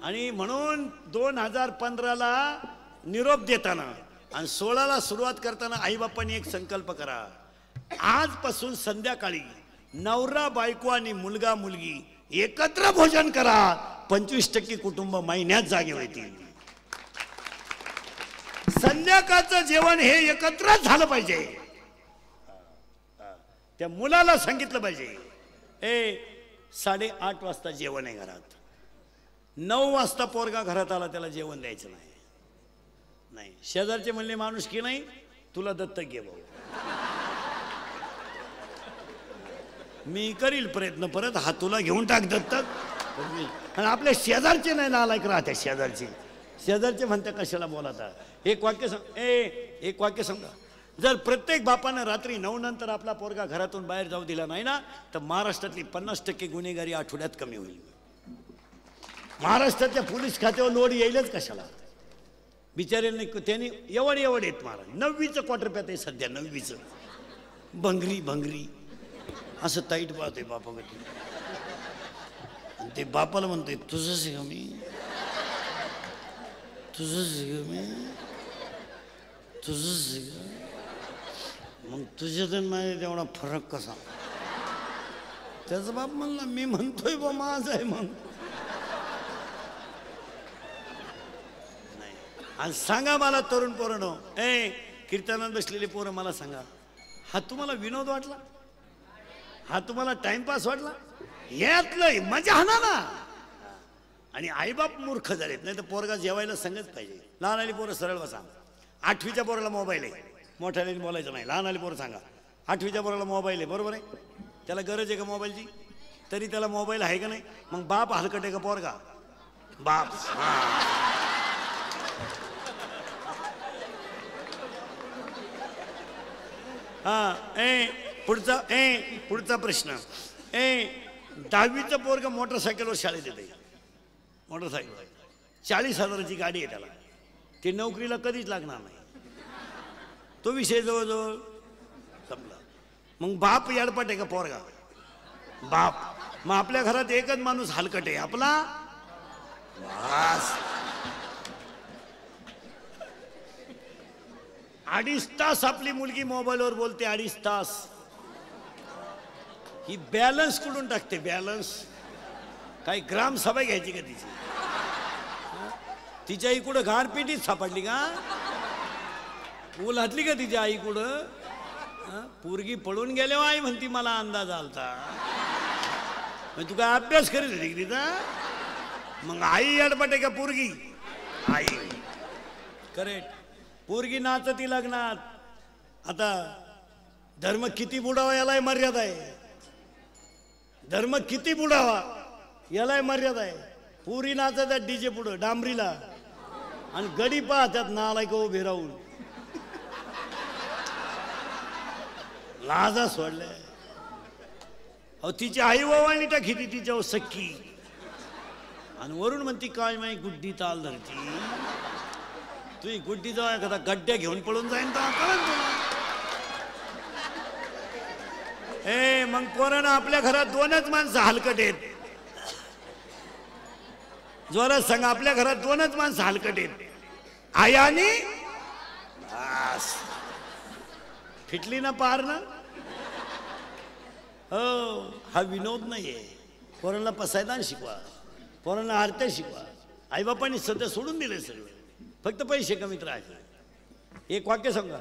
आणि म्हणून 2015ला निरोप देताना आणि 16ला सुरुवात करताना आईबापांनी एक संकल्प करा, आजपासून संध्याकाळी नवरा बायको आणि मुलगा मुलगी एकत्र भोजन करा, 25% कुटुंब महिन्यात जागे होतील. संध्याकाळचं जेवण हे एकत्र झालं पाहिजे. त्या मुलाला सांगितलं पाहिजे, 8:30 वाजता जेवण आहे घरात, 9 वाजता पोरगा घरात आला त्याला जेवण द्यायचं नाही. शेजारचे म्हणले माणूस की नाही, तुला दत्तक घे भाऊ. मी करील प्रयत्न, परत हा तुला घेऊन टाक दत्तक. आणि आपल्या शेजारचे नाही नालायक राहते, शेजारचे म्हणते कशाला बोलाता. एक वाक्य सांगा, जर प्रत्येक बापानं रात्री 9 नंतर आपला पोरगा घरातून बाहेर जाऊ दिला नाही ना, तर महाराष्ट्रातली 50% गुन्हेगारी आठवड्यात कमी होईल. महाराष्ट्राच्या पोलीस खात्यावर लोड येईलच कशाला. बिचारे त्यांनी एवढे येत महाराज. 9वीचं क्वार्टर पॅत आहे सध्या, 9वीचं भंगरी असं ताईट पाहतोय बापाकडे. ते बापाला म्हणतोय तुझं का मी, मग तुझ्या तर माझ्या तेवढा फरक कसा? त्याचा बाप म्हणला मी म्हणतोय बा माझ आहे मग. नाही. आणि सांगा मला तरुण पोरांनो, कीर्तनात बसलेले पोरं मला सांगा, हा तुम्हाला विनोद वाटला? हा तुम्हाला टाइमपास वाटला? यातलं मजा हा ना. आणि आईबाप मूर्ख झालेत, नाही तर पोरगा जेवायला सांगत पाहिजे. लहान आली पोरं सरळ बसा. 8वीच्या पोराला मोबाईल आहे, मोठ्याने बोलायचं नाही. लहान आली पोरं सांगा, 8वीच्या पोराला मोबाईल आहे, बरोबर आहे? त्याला गरज आहे का मोबाईलची? तरी त्याला मोबाईल आहे का नाही? मग बाप हलकट आहे का पोरगा? बाप. पुढचा प्रश्न. 10वीचं पोरगा मोटरसायकलवर शाळेत येते. मोटरसायकल 40,000ची गाडी आहे त्याला. ते नोकरीला कधीच लागणार नाही. तो विषय जवळजवळ संपला. मग बाप याडपट आहे का पोरगा? बाप. मग आपल्या घरात एकच माणूस हलकट आहे, आपला बास. 2.5 तास आपली मुलगी मोबाईलवर बोलते. 2.5 तास. ही बॅलन्स कुठून टाकते? बॅलन्स काही ग्रामसभा घ्यायची का तिची? तिच्या आई कुठं गारपिटीत सापडली का? पूल हातली का तिच्या आई कुठं? पोरगी पळून गेले आई म्हणती मला अंदाज आलता. मग तू काय अभ्यास करीत होती की तिचा? मग आई अडपट आहे का पोरगी? आई. करेक्ट. पोरगी नाचती लग्नात. आता धर्म किती बुडावा यालाही मर्यादा आहे. धर्म किती बुडावा यालाही मर्यादा आहे. पुरी नाचतात डीजे पुढं डांबरीला, आणि गडी पाहतात नालायक उभे राहून. लाजा सोडले. अहो तिची आई ओवाळणी टाकी ती तिच्यावर सख्खी, आणि वरून म्हणती काय माही गुड्डी ताल धरती. तुझी गुड्डी जाऊ एखादा गड्ड्या घेऊन पळून जाईन तर कळन तुला. मग पोरानं आपल्या घरात 2च माणसं हलकट आहेत. जोरात सांगा, आपल्या घरात 2च माणसं हलकट आहेत, आई आणि बास. फिटली ना पार ना. हो, हा विनोद नाहीये. पोरांना पसायदान शिकवा, पोरांना आरत्या शिकवा. आईबापांनी सध्या सोडून दिले सगळे, फक्त पैसे कमीत राहायचे. एक वाक्य सांगा,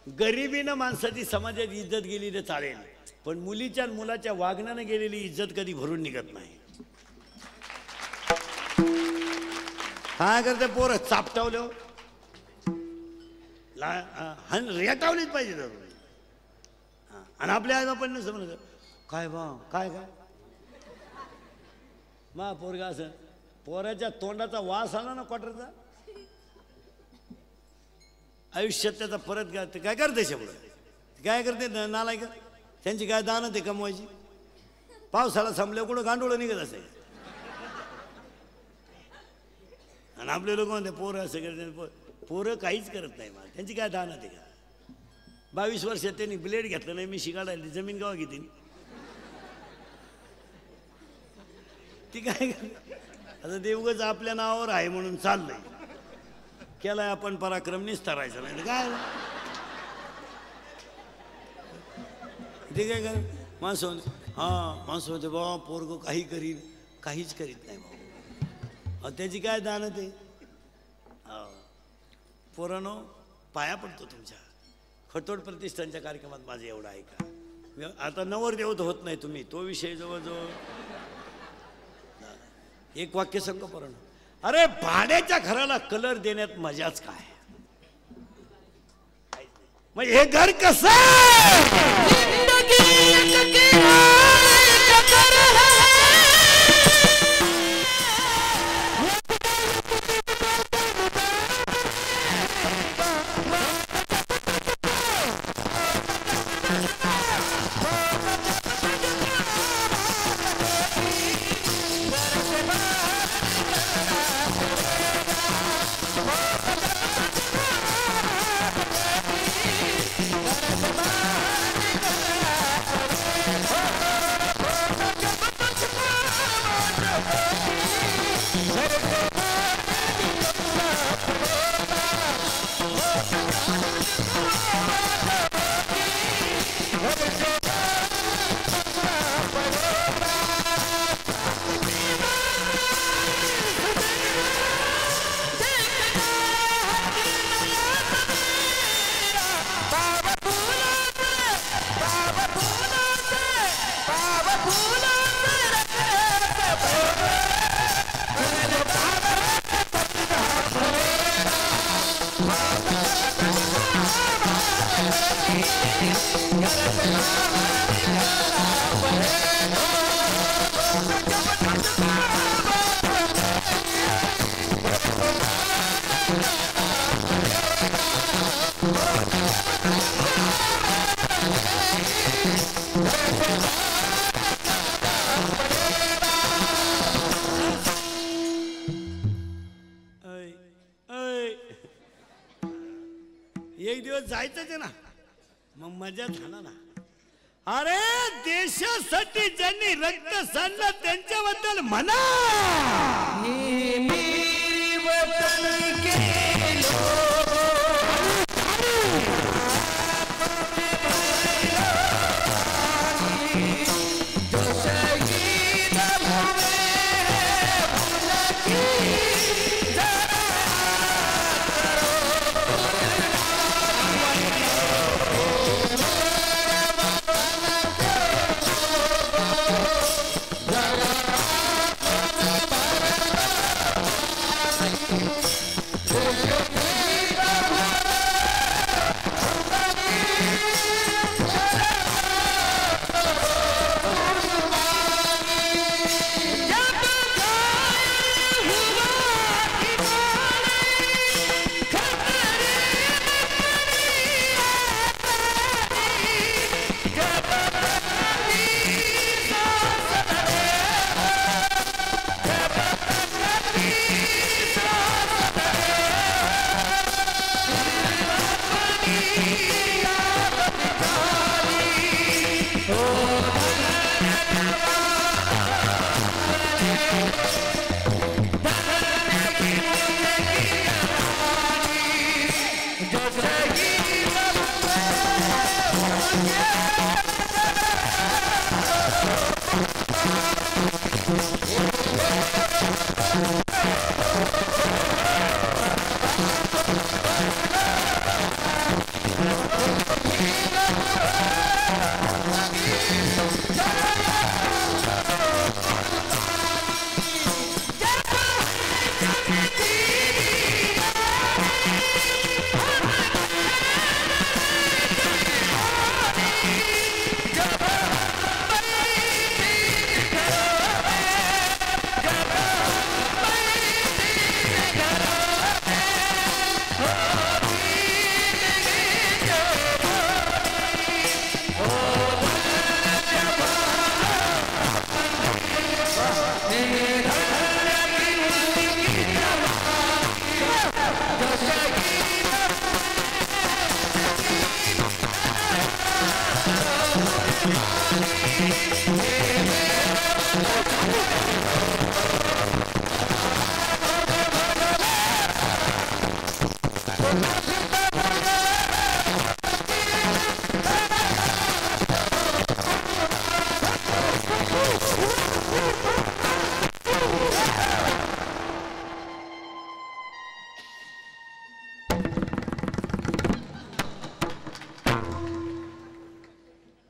गरिबीनं माणसाची समाजात इज्जत गेली तर चालेल, पण मुलीच्या मुलाच्या वागण्यानं गेलेली इज्जत कधी भरून निघत नाही. काय करते पोरं? चापटावले रेटावलीच पाहिजे जरूर. आणि आपल्या आईबापांनी समजलं काय बा काय काय मा पोरगा असं. पोराच्या तोंडाचा वास आला ना क्वार्टरचा, आयुष्यात त्याचा परत काय करते शेवट? काय करते नालायक? त्यांची काय दानत आहे कमवायची? पावसाळा संपल्या कुठं गांडोळं निघत असेल. आणि आपले लोक म्हणते पोरं असं करते. पोरं काहीच करत नाही. मला त्यांची काय दानत आहे का? 22 वर्षात त्यांनी ब्लेड घेतलं नाही, मी शिकायला जमीन गावा घेते ती काय करते? आता देवगच आपल्या नावावर आहे म्हणून चाललंय. केलाय आपण पराक्रम निस्तारायचा नाही काय. ते काय कर माणसं माणसं होते बाबा पोरगो काही करीन, काहीच करीत नाही बाबा. त्याची काय दानत आहे? पोरानो पाया पडतो तुमच्या. खटोड प्रतिष्ठानच्या कार्यक्रमात माझं एवढं आहे का? आता नवरदेव तर होत नाही तुम्ही, तो विषय जवळजवळ. एक वाक्य सांगतो पोरानो, अरे भाड्याच्या घराला कलर देण्यात मजाच काय? मग हे घर कसं? दिवस जायचंच आहे ना, मग मजा झाला ना. अरे देशासाठी ज्यांनी रक्त सांडलं त्यांच्याबद्दल म्हणा.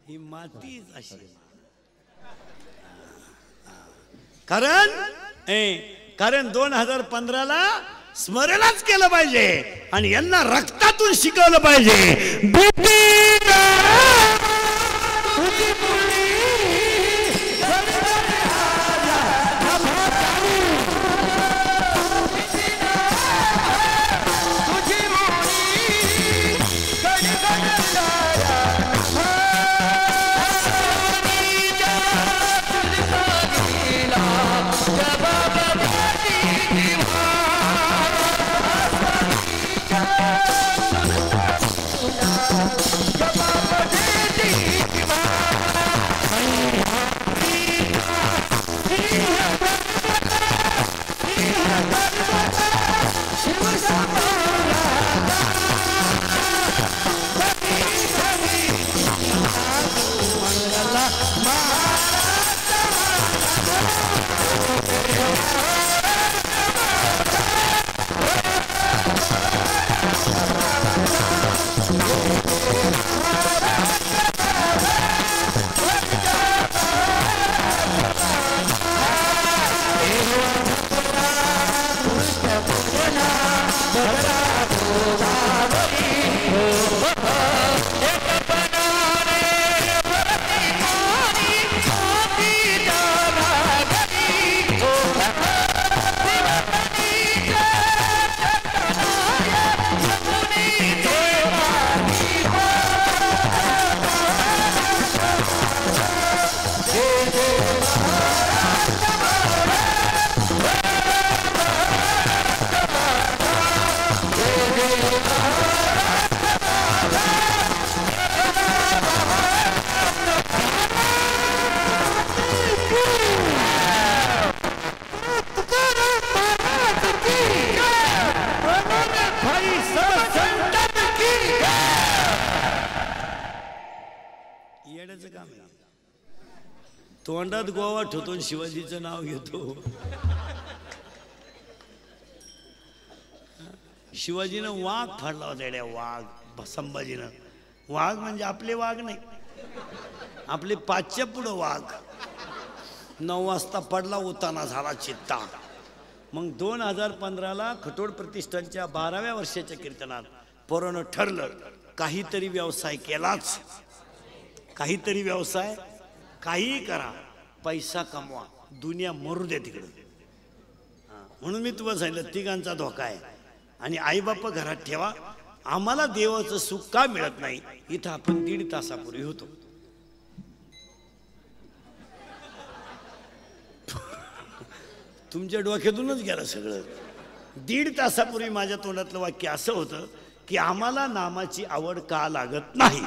ही मातीच अशी. कारण 2015ला स्मरणच केलं पाहिजे आणि यांना रक्तातून शिकवलं पाहिजे. तोंडात गोवा ठेवतो आणि शिवाजीचं नाव घेतो. शिवाजीनं वाघ फाडला होता येड्या, वाघ. संभाजीनं वाघ म्हणजे आपले वाघ नाही, आपले 5च्या पुढं वाघ. 9 वाजता पडला, उताना झाला चित्ता. मग 2015ला खटोड प्रतिष्ठानच्या 12व्या वर्षाच्या कीर्तनात पोरानं ठरलं काहीतरी व्यवसाय केलाच, काहीतरी व्यवसाय, काहीही करा, पैसा कमवा, दुनिया मरू द्या तिकडं. म्हणून मी तुम्हाला सांगितलं तिघांचा धोका आहे. आणि आईबाप घरात ठेवा. आम्हाला देवाचं सुख का मिळत नाही? इथं आपण 1.5 तासापूर्वी होतो. तुमच्या डोक्यातूनच गेलं सगळं. 1.5 तासापूर्वी माझ्या तोंडातलं वाक्य असं होतं की आम्हाला नामाची आवड का लागत नाही.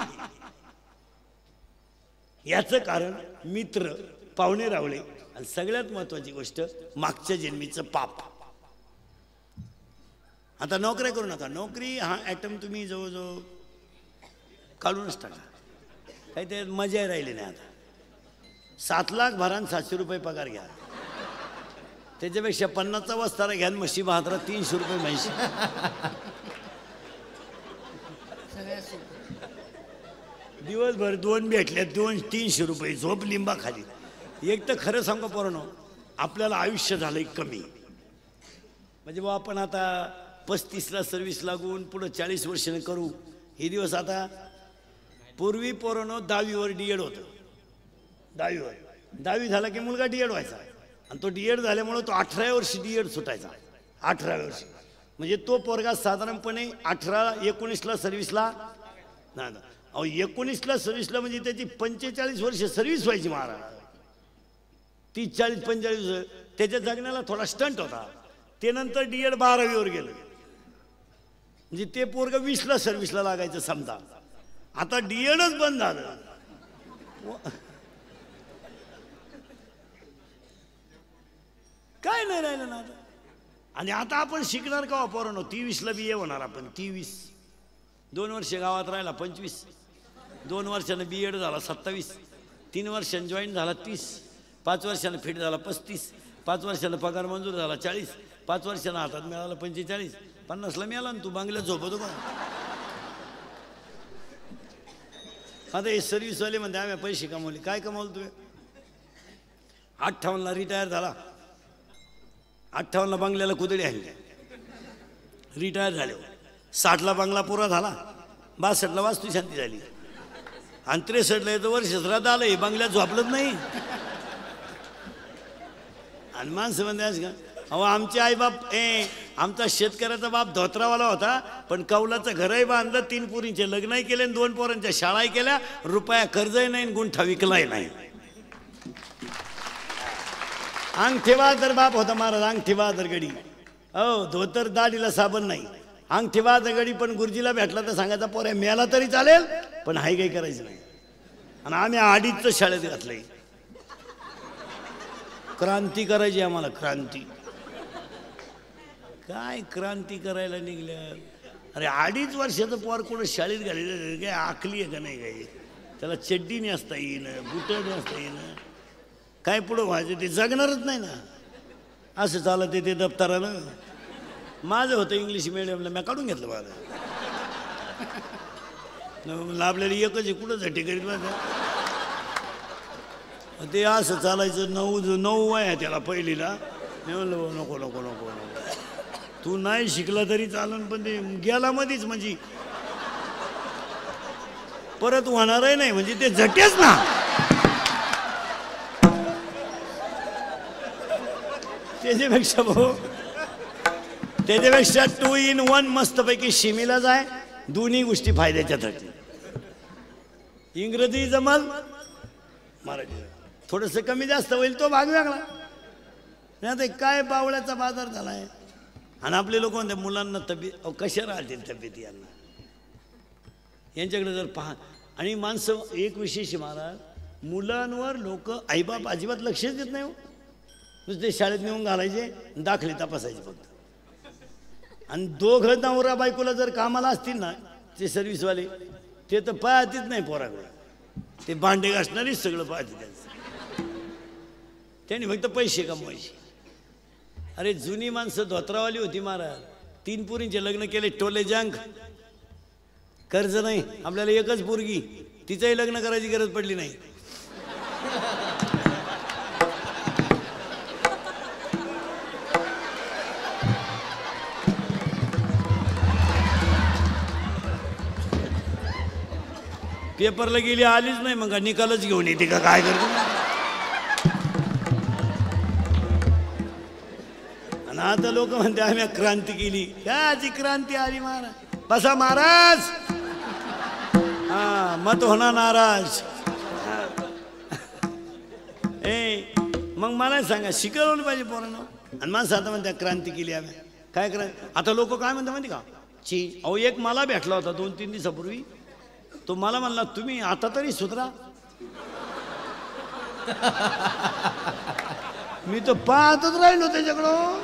याचं कारण मित्र, पाहुणे रावळे आणि सगळ्यात महत्वाची गोष्ट मागच्या जन्मीचं पाप. आता नोकऱ्या करू नका. नोकरी हा ॲटम तुम्ही जवळजवळ काढूनच टाका. काही ते मजा राहिली नाही. आता 7 लाख भरान 700 रुपये पगार घ्या. त्याच्यापेक्षा 50चा वस्तारा घ्या, म्हशी बहादरा 300 रुपये म्हशी. दिवसभर 2 भेटल्या, 200-300 रुपये, झोप लिंबा खाली. एक तर खरं सांगू पोरांनो, आपल्याला आयुष्य झालंय कमी. म्हणजे बा आपण आता 35ला सर्व्हिस लागून पुढं 40 वर्षाने करू हे दिवस. आता पूर्वी पोरांनो 10वीवर DED होतं. 10वी झाला की मुलगा DED व्हायचा. आणि तो DED झाल्यामुळं तो 18व्या वर्षी DED सुटायचा. 18व्या वर्षी म्हणजे तो पोरगा साधारणपणे 18-19ला सर्व्हिसला ना. अहो 19ला सर्व्हिसला म्हणजे त्याची 45 वर्ष सर्व्हिस व्हायची महाराज. 30-40-45 त्याच्या जगण्याला थोडा स्टंट होता. ते नंतर DED 12वीवर गेलं म्हणजे ते पोरग 20ला सर्व्हिसला लागायचं समजा. आता DEDच बंद झालं. काय नाही राहिलं ना आता. आणि आता आपण शिकणार का पोरांनो? 23ला BA होणार आपण. 23 2 वर्ष गावात राहिला 25, 2 वर्षानं BED झाला 27, 3 वर्षांनी जॉईन झाला 30, 5 वर्षानं फिट झाला 35, 5 वर्षानं पगार मंजूर झाला 40, 5 वर्षानं हातात मिळाला 45, 50ला मिळाला ना. तू बांगल्यात झोपतो का? आता हे सर्व्हिसवाले म्हणते आम्ही पैसे कमवले. काय कमवलं तुम्ही? 58ला रिटायर झाला, 58ला बंगल्याला कुदळी आणली, रिटायर झाले. 60ला बंगला पुरा झाला, 62ला वास्तुशांती झाली, आणि 63ला येतं वर्ष श्राद्ध आलं. हे बंगल्यात झोपलंच नाही. आणि माणसं म्हणते का अहो आमचे आईबाप आमचा शेतकऱ्याचा बाप धोत्रावाला होता, पण कौलाचं घरही बांधलं, 3 पोरींचे लग्नही केले, 2 पोरांच्या शाळाही केल्या, रुपया कर्जही नाही, गुंठा विकलाही नाही. अंगठेबहादर बाप होता महाराज, अंगठेबहादर गडी. हो धोतर दाढीला साबण नाही, अंगठेबहादर गडी. पण गुरुजीला भेटला तर सांगायचा पोऱ्या मेला तरी चालेल, पण हाय काही करायचं नाही. आणि आम्ही 2.5चं शाळेत घातलंय. क्रांती करायची आम्हाला, क्रांती. काय क्रांती करायला निघल्या? अरे 2.5 वर्षाचं पोर कोण शाळेत घालेलं काय आखली आहे का नाही? काही त्याला चड्डी नेसता येईन, बुटं नेसता येईन, काय पुढं व्हायचं ते जगणारच नाही ना. असं चालत ते दप्तरानं. माझं होतं इंग्लिश मिडियमला, मी काढून घेतलं मला. आपल्याला एकच आहे, कुठं झटी करीत माझं ते असं चालायचं. 9 वय आहे त्याला पहिलीला. मी म्हणलं नको नको नको नको, तू नाही शिकला तरी चालन, पण ते गेला मध्येच म्हणजे परत होणारही नाही, म्हणजे ते झटेच ना. त्याच्यापेक्षा भाऊ, त्याच्यापेक्षा 2 in 1 मस्तपैकी शिमीला जाय. दोन्ही गोष्टी फायद्याच्या ठरतील. इंग्रजी जमल, मराठी थोडंसं कमी जास्त होईल, तो भाग वेगळा. नाही आता काय बावळ्याचा बाजार झालाय. आणि आपले लोक म्हणते मुलांना तब्येत, कशा राहतील तब्येती यांना? यांच्याकडे जर पहा. आणि माणसं एक विशेष महाराज, मुलांवर लोक आईबाप अजिबात लक्षच देत नाही. नुसते शाळेत नेऊन घालायचे, दाखले तपासायचे फक्त. आणि दोघं नवरा बायकोला जर कामाला असतील ना ते सर्व्हिसवाले, ते तर पाहतीच नाही पोराकडे. ते भांडे घासणारीच सगळं पाहते त्यांचं. त्यांनी फक्त पैसे कमवायचे. अरे जुनी माणसं धोत्रावाली होती महाराज. 3 पोरींचे लग्न केले टोले जंग. कर्ज नाही, आपल्याला एकच पोरगी, तिचंही लग्न करायची गरज पडली नाही. पेपरला गेली आलीच नाही, मग निकालच घेऊन येते का काय करतो. आणि आता लोक म्हणते आम्ही क्रांती केली. काची क्रांती आली महाराज. बसा महाराज. हा मत होणार नाराज. मग मला सांगा शिकवलं पाहिजे पोरांनो. आणि माणसं आता म्हणते क्रांती केली आम्ही. काय क्रांती. आता लोक काय म्हणतात माहिती का. अहो एक मला भेटला होता 2-3 दिवसापूर्वी. तो मला म्हणला तुम्ही आता तरी सुधरा. मी तो पाहतच राहिलो त्याच्याकडं.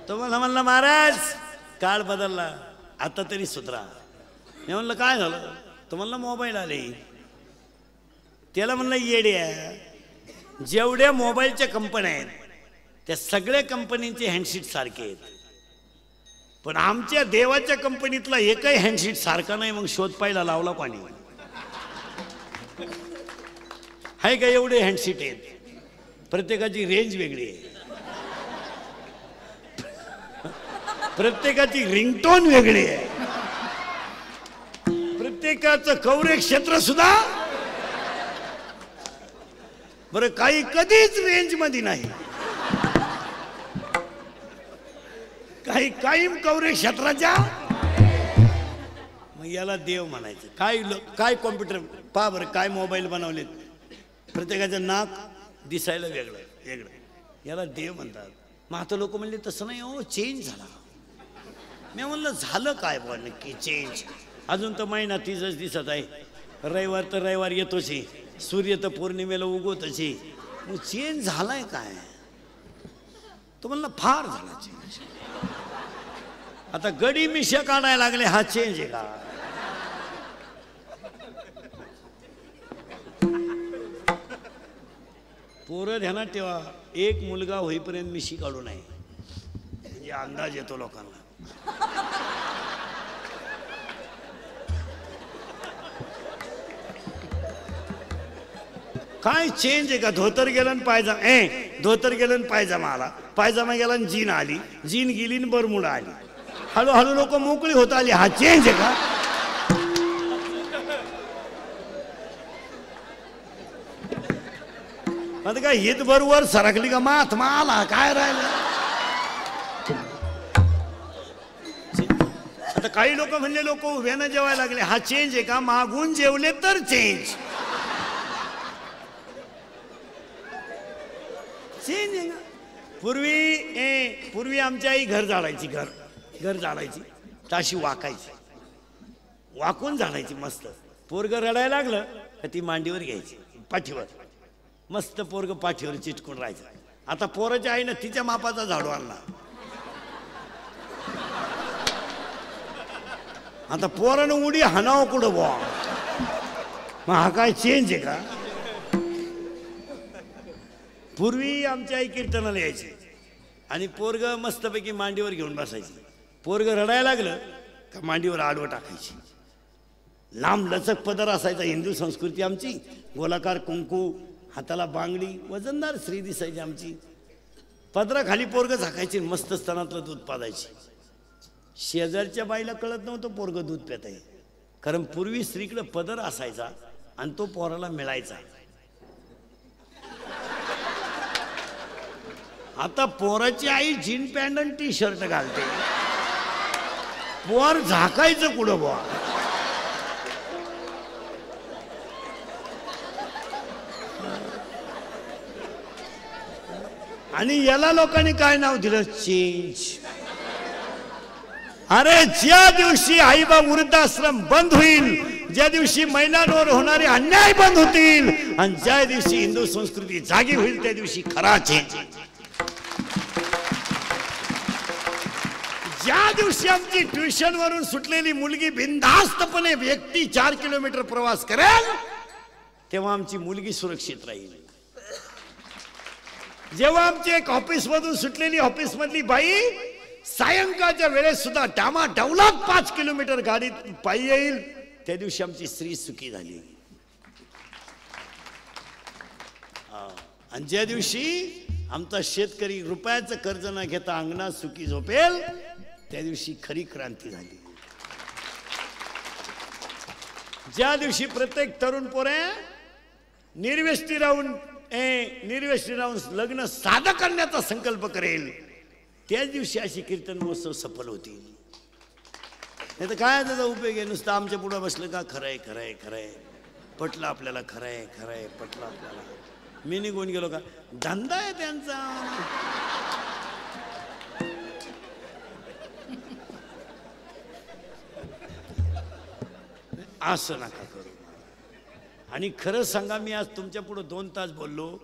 तो मला म्हणला महाराज काळ बदलला, आता तरी सुधरा. मी म्हणलं काय झालं. तो म्हणला मोबाईल आले. त्याला म्हणलं येड्या, जेवढ्या मोबाईलच्या कंपन्या आहेत त्या सगळ्या कंपनींचे हँडशीट सारखे आहेत, पण आमच्या देवाच्या कंपनीतला एकही हँडशीट सारखा नाही. मग शोध पाहिला लावला कोणी. आहे का एवढे हँडशीट आहेत. प्रत्येकाची रेंज वेगळी आहे, प्रत्येकाची रिंगटोन वेगळी आहे, प्रत्येकाचं कव्हरेज क्षेत्र सुद्धा. बरं काही कधीच रेंज मध्ये नाही, काही कायम कव्हरेज क्षेत्राच्या. मग याला देव म्हणायचं. काय कॉम्प्युटर पहा बरं, काय मोबाईल बनवलेत, प्रत्येकाचं नाक दिसायला वेगळं वेगळं, याला देव म्हणतात. मग आता लोक म्हणले तसं नाही हो, चेंज झाला. मी म्हणलं झालं काय बघ नक्की चेंज. अजून तर महिना तीच दिसत आहे. रविवार तर रविवार येतोच, सूर्य तर पौर्णिमेला उगवतच. मग चेंज झालाय काय. तो म्हणला फार झाला चेंज. आता गडी मिशा काढायला लागले, हा चेंज आहे का. पोरं ध्यानात ठेवा, एक मुलगा होईपर्यंत मिशी काढू नये, म्हणजे अंदाज येतो लोकांना. काय चेंज आहे का. धोतर गेलं आणि पायजामा, धोतर गेलं आणि पायजामा आला, पायजामा गेला आणि जीन आली, जीन गेली आणि बरमुडा आली. हळूहळू लोक मोकळी होत आली. हा चेंज आहे का. आता काय हित बरोबर सरकली का मात माला काय राहिलं. आता काही लोक म्हणले लोक उभ्यानं जेवायला लागले, हा चेंज आहे का. मागून जेवले तर चेंज. चेंज आहे का. पूर्वी आमची आई घर झाडायची, घर झाडायची, ताशी वाकायची, वाकून झाडायची मस्त. पोरग रडायला लागलं का ती मांडीवर घ्यायची, पाठीवर मस्त पोरग पाठीवर चिटकून राहायचं. आता पोराच्या आईनं तिच्या मापाचा झाडू आणला. आता पोरानं उडी हाणावं कुठं बुवा. मग हा काय चेंज आहे का. पूर्वी आमची आई कीर्तनाला यायची आणि पोरग मस्तपैकी मांडीवर घेऊन बसायची. पोरग रडायला लागलं का मांडीवर आडवं टाकायची. लांब लचक पदर असायचा. हिंदू संस्कृती आमची. गोलाकार कुंकू, हाताला बांगडी, वजनदार स्त्री दिसायची आमची. पदराखाली पोरग झाकायची, मस्त स्तनातलं दूध पाजायची. शेजारच्या बाईला कळत नव्हतं पोरग दूध पित आहे, कारण पूर्वी स्त्रीकडे पदर असायचा आणि तो पोराला मिळायचा. आता पोराची आई जीन पॅन्ट आणि टी शर्ट घालते. पोर झाकायचं कुठं बुवा. आणि याला लोकांनी काय नाव दिलं, चेंज. अरे ज्या दिवशी आईबा वृद्धाश्रम बंद होईल, ज्या दिवशी महिलांवर होणारे अन्याय बंद होतील आणि ज्या दिवशी हिंदू संस्कृती जागी होईल त्या दिवशी खरा चेंज. ज्या दिवशी आमची ट्युशन वरून सुटलेली मुलगी बिनधास्तपणे व्यक्ती 4 किलोमीटर प्रवास करेल तेव्हा आमची मुलगी सुरक्षित राहील. जेव्हा आमची एक ऑफिसमधून सुटलेली ऑफिसमधली बाई सायंकाळच्या वेळेस सुद्धा डामाडौलात 5 किलोमीटर गाडीत पायी येईल, त्या दिवशी आमची स्त्री सुखी झाली. आणि ज्या दिवशी आमचा शेतकरी रुपयाचं कर्ज न घेता अंगणात सुखी झोपेल, त्या दिवशी खरी क्रांती झाली. ज्या दिवशी प्रत्येक तरुण पोरे निर्व्यसनी राहून लग्न साधं करण्याचा संकल्प करेल, त्याच दिवशी अशी कीर्तन महोत्सव सफल होतील. नाही तर काय त्याचा उपयोग आहे? नुसतं आमच्या पुढं बसलं का खरंय खरंय खरंय पटलं आपल्याला, खरंय खरंय पटलं आपल्याला, मी निघून गेलो का? धंदा आहे त्यांचा. असं नका करू. आणि खरं सांगा, मी आज तुमच्या पुढे 2 तास बोललो,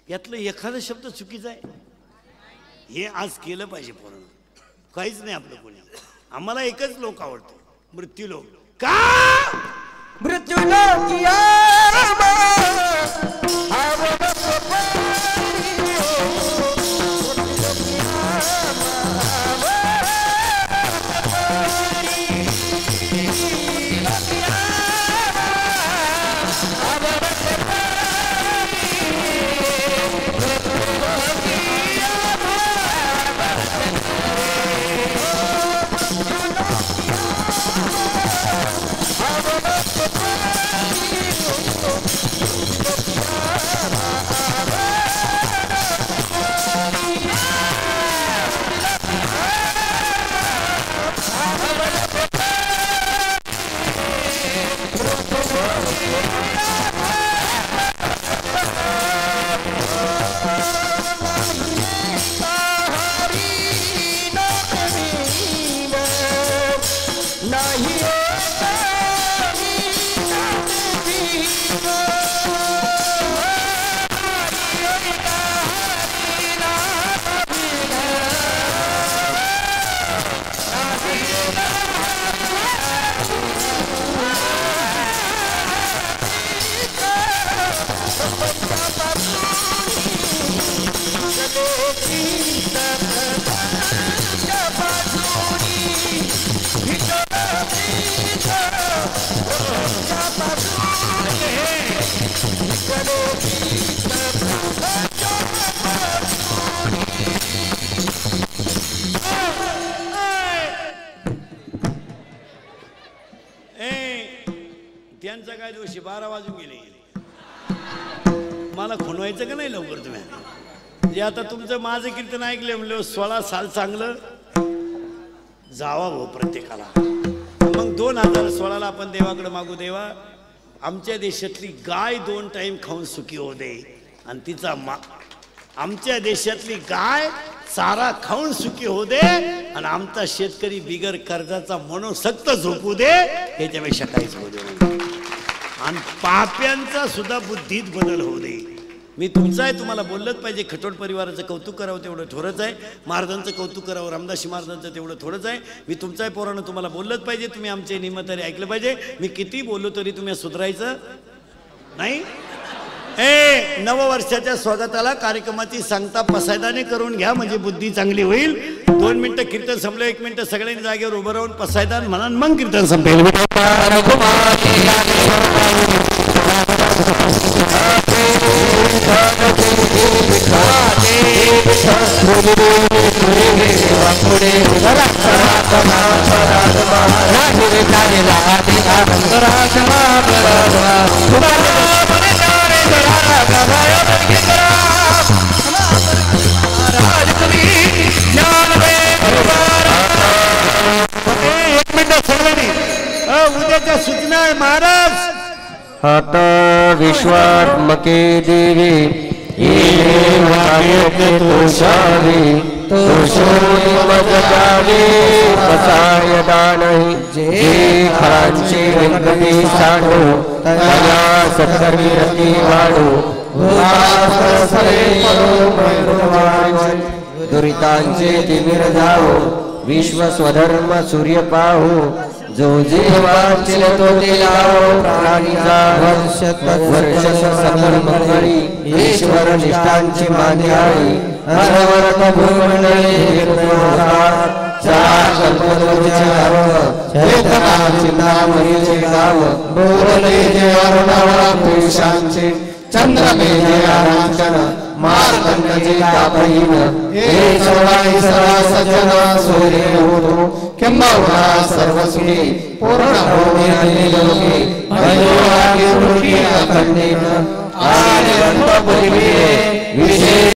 यातलं एखादा शब्द चुकीचा आहे? हे आज केलं पाहिजे पूर्ण. काहीच नाही आपलं कोणी. आम्हाला एकच लोक आवडतो, मृत्यू लोक. का मृत्यू लोकिया त्यांचा काय दोषी? 12 वाजून गेले. मला खुणवायचं का नाही लवकर तुम्ही? म्हणजे आता तुमचं माझं कीर्तन ऐकलं म्हणलं 16 साल चांगलं जावा भाऊ प्रत्येकाला. मग 2016ला आपण देवाकडे मागू, देवा आमच्या देशातली गाय 2 टाइम खाऊन सुखी होऊ दे, आणि तिचा आमच्या देशातली गाय चारा खाऊन सुखी होऊ दे, आणि आमचा शेतकरी बिगर कर्जाचा मनोसक्त झोपू दे. याच्यापेक्षा काहीच होऊ दे. आणि पाप्यांचा सुद्धा बुद्धीत बदल होऊ दे. मी तुमचा आहे, तुम्हाला बोललंच पाहिजे. खटोट परिवाराचं कौतुक करावं तेवढं थोडंच आहे, महाराजांचं कौतुक करावं रामदासी महाराजांचं तेवढं थोडंच आहे. मी तुमचा आहे पोरानं, तुम्हाला बोललंच पाहिजे. तुम्ही आमचे नियमतारी ऐकलं पाहिजे. मी किती बोललो तरी तुम्ही सुधारायचं नाही. नववर्षाच्या स्वागताला कार्यक्रमाची सांगता पसायदाने करून घ्या, म्हणजे बुद्धी चांगली होईल. 2 मिनिटं कीर्तन संपलं, 1 मिनिटं सगळ्यांनी जागेवर उभं राहून पसायदान म्हणा, मग कीर्तन संपेल. उद्याच्या सूचना आहे महाराज. आता विश्वात्मके देवी तोषावी तोषोनिमजगावी पसाय दानहि जे खरांची व्यंकटी साडो तया सत्कर्मी रती वाडो दुरितांचे तिमिर जाओ विश्व स्वधर्म सूर्य पाहो जो जीव वांछिल तो ते लावो प्राणीचा वर्ष मंगळी ईश्वर निष्ठांची मान्याळी अनवरत भूमंडळी चार कल्पतरूचे नाव चैतनाचे नामचे नाव बोलले जे अरुणावा पुरुषांचे चंद्रमेजे आराचन मार्तंडचे तापहीन हे सर्वाई सदा सज्जना सूर्य होतो किंबहुना सर्वसुखी पूर्ण होणे अनिलोके अयोगागे वृत्ती अखंडेन आनंद पूर्वी विशेष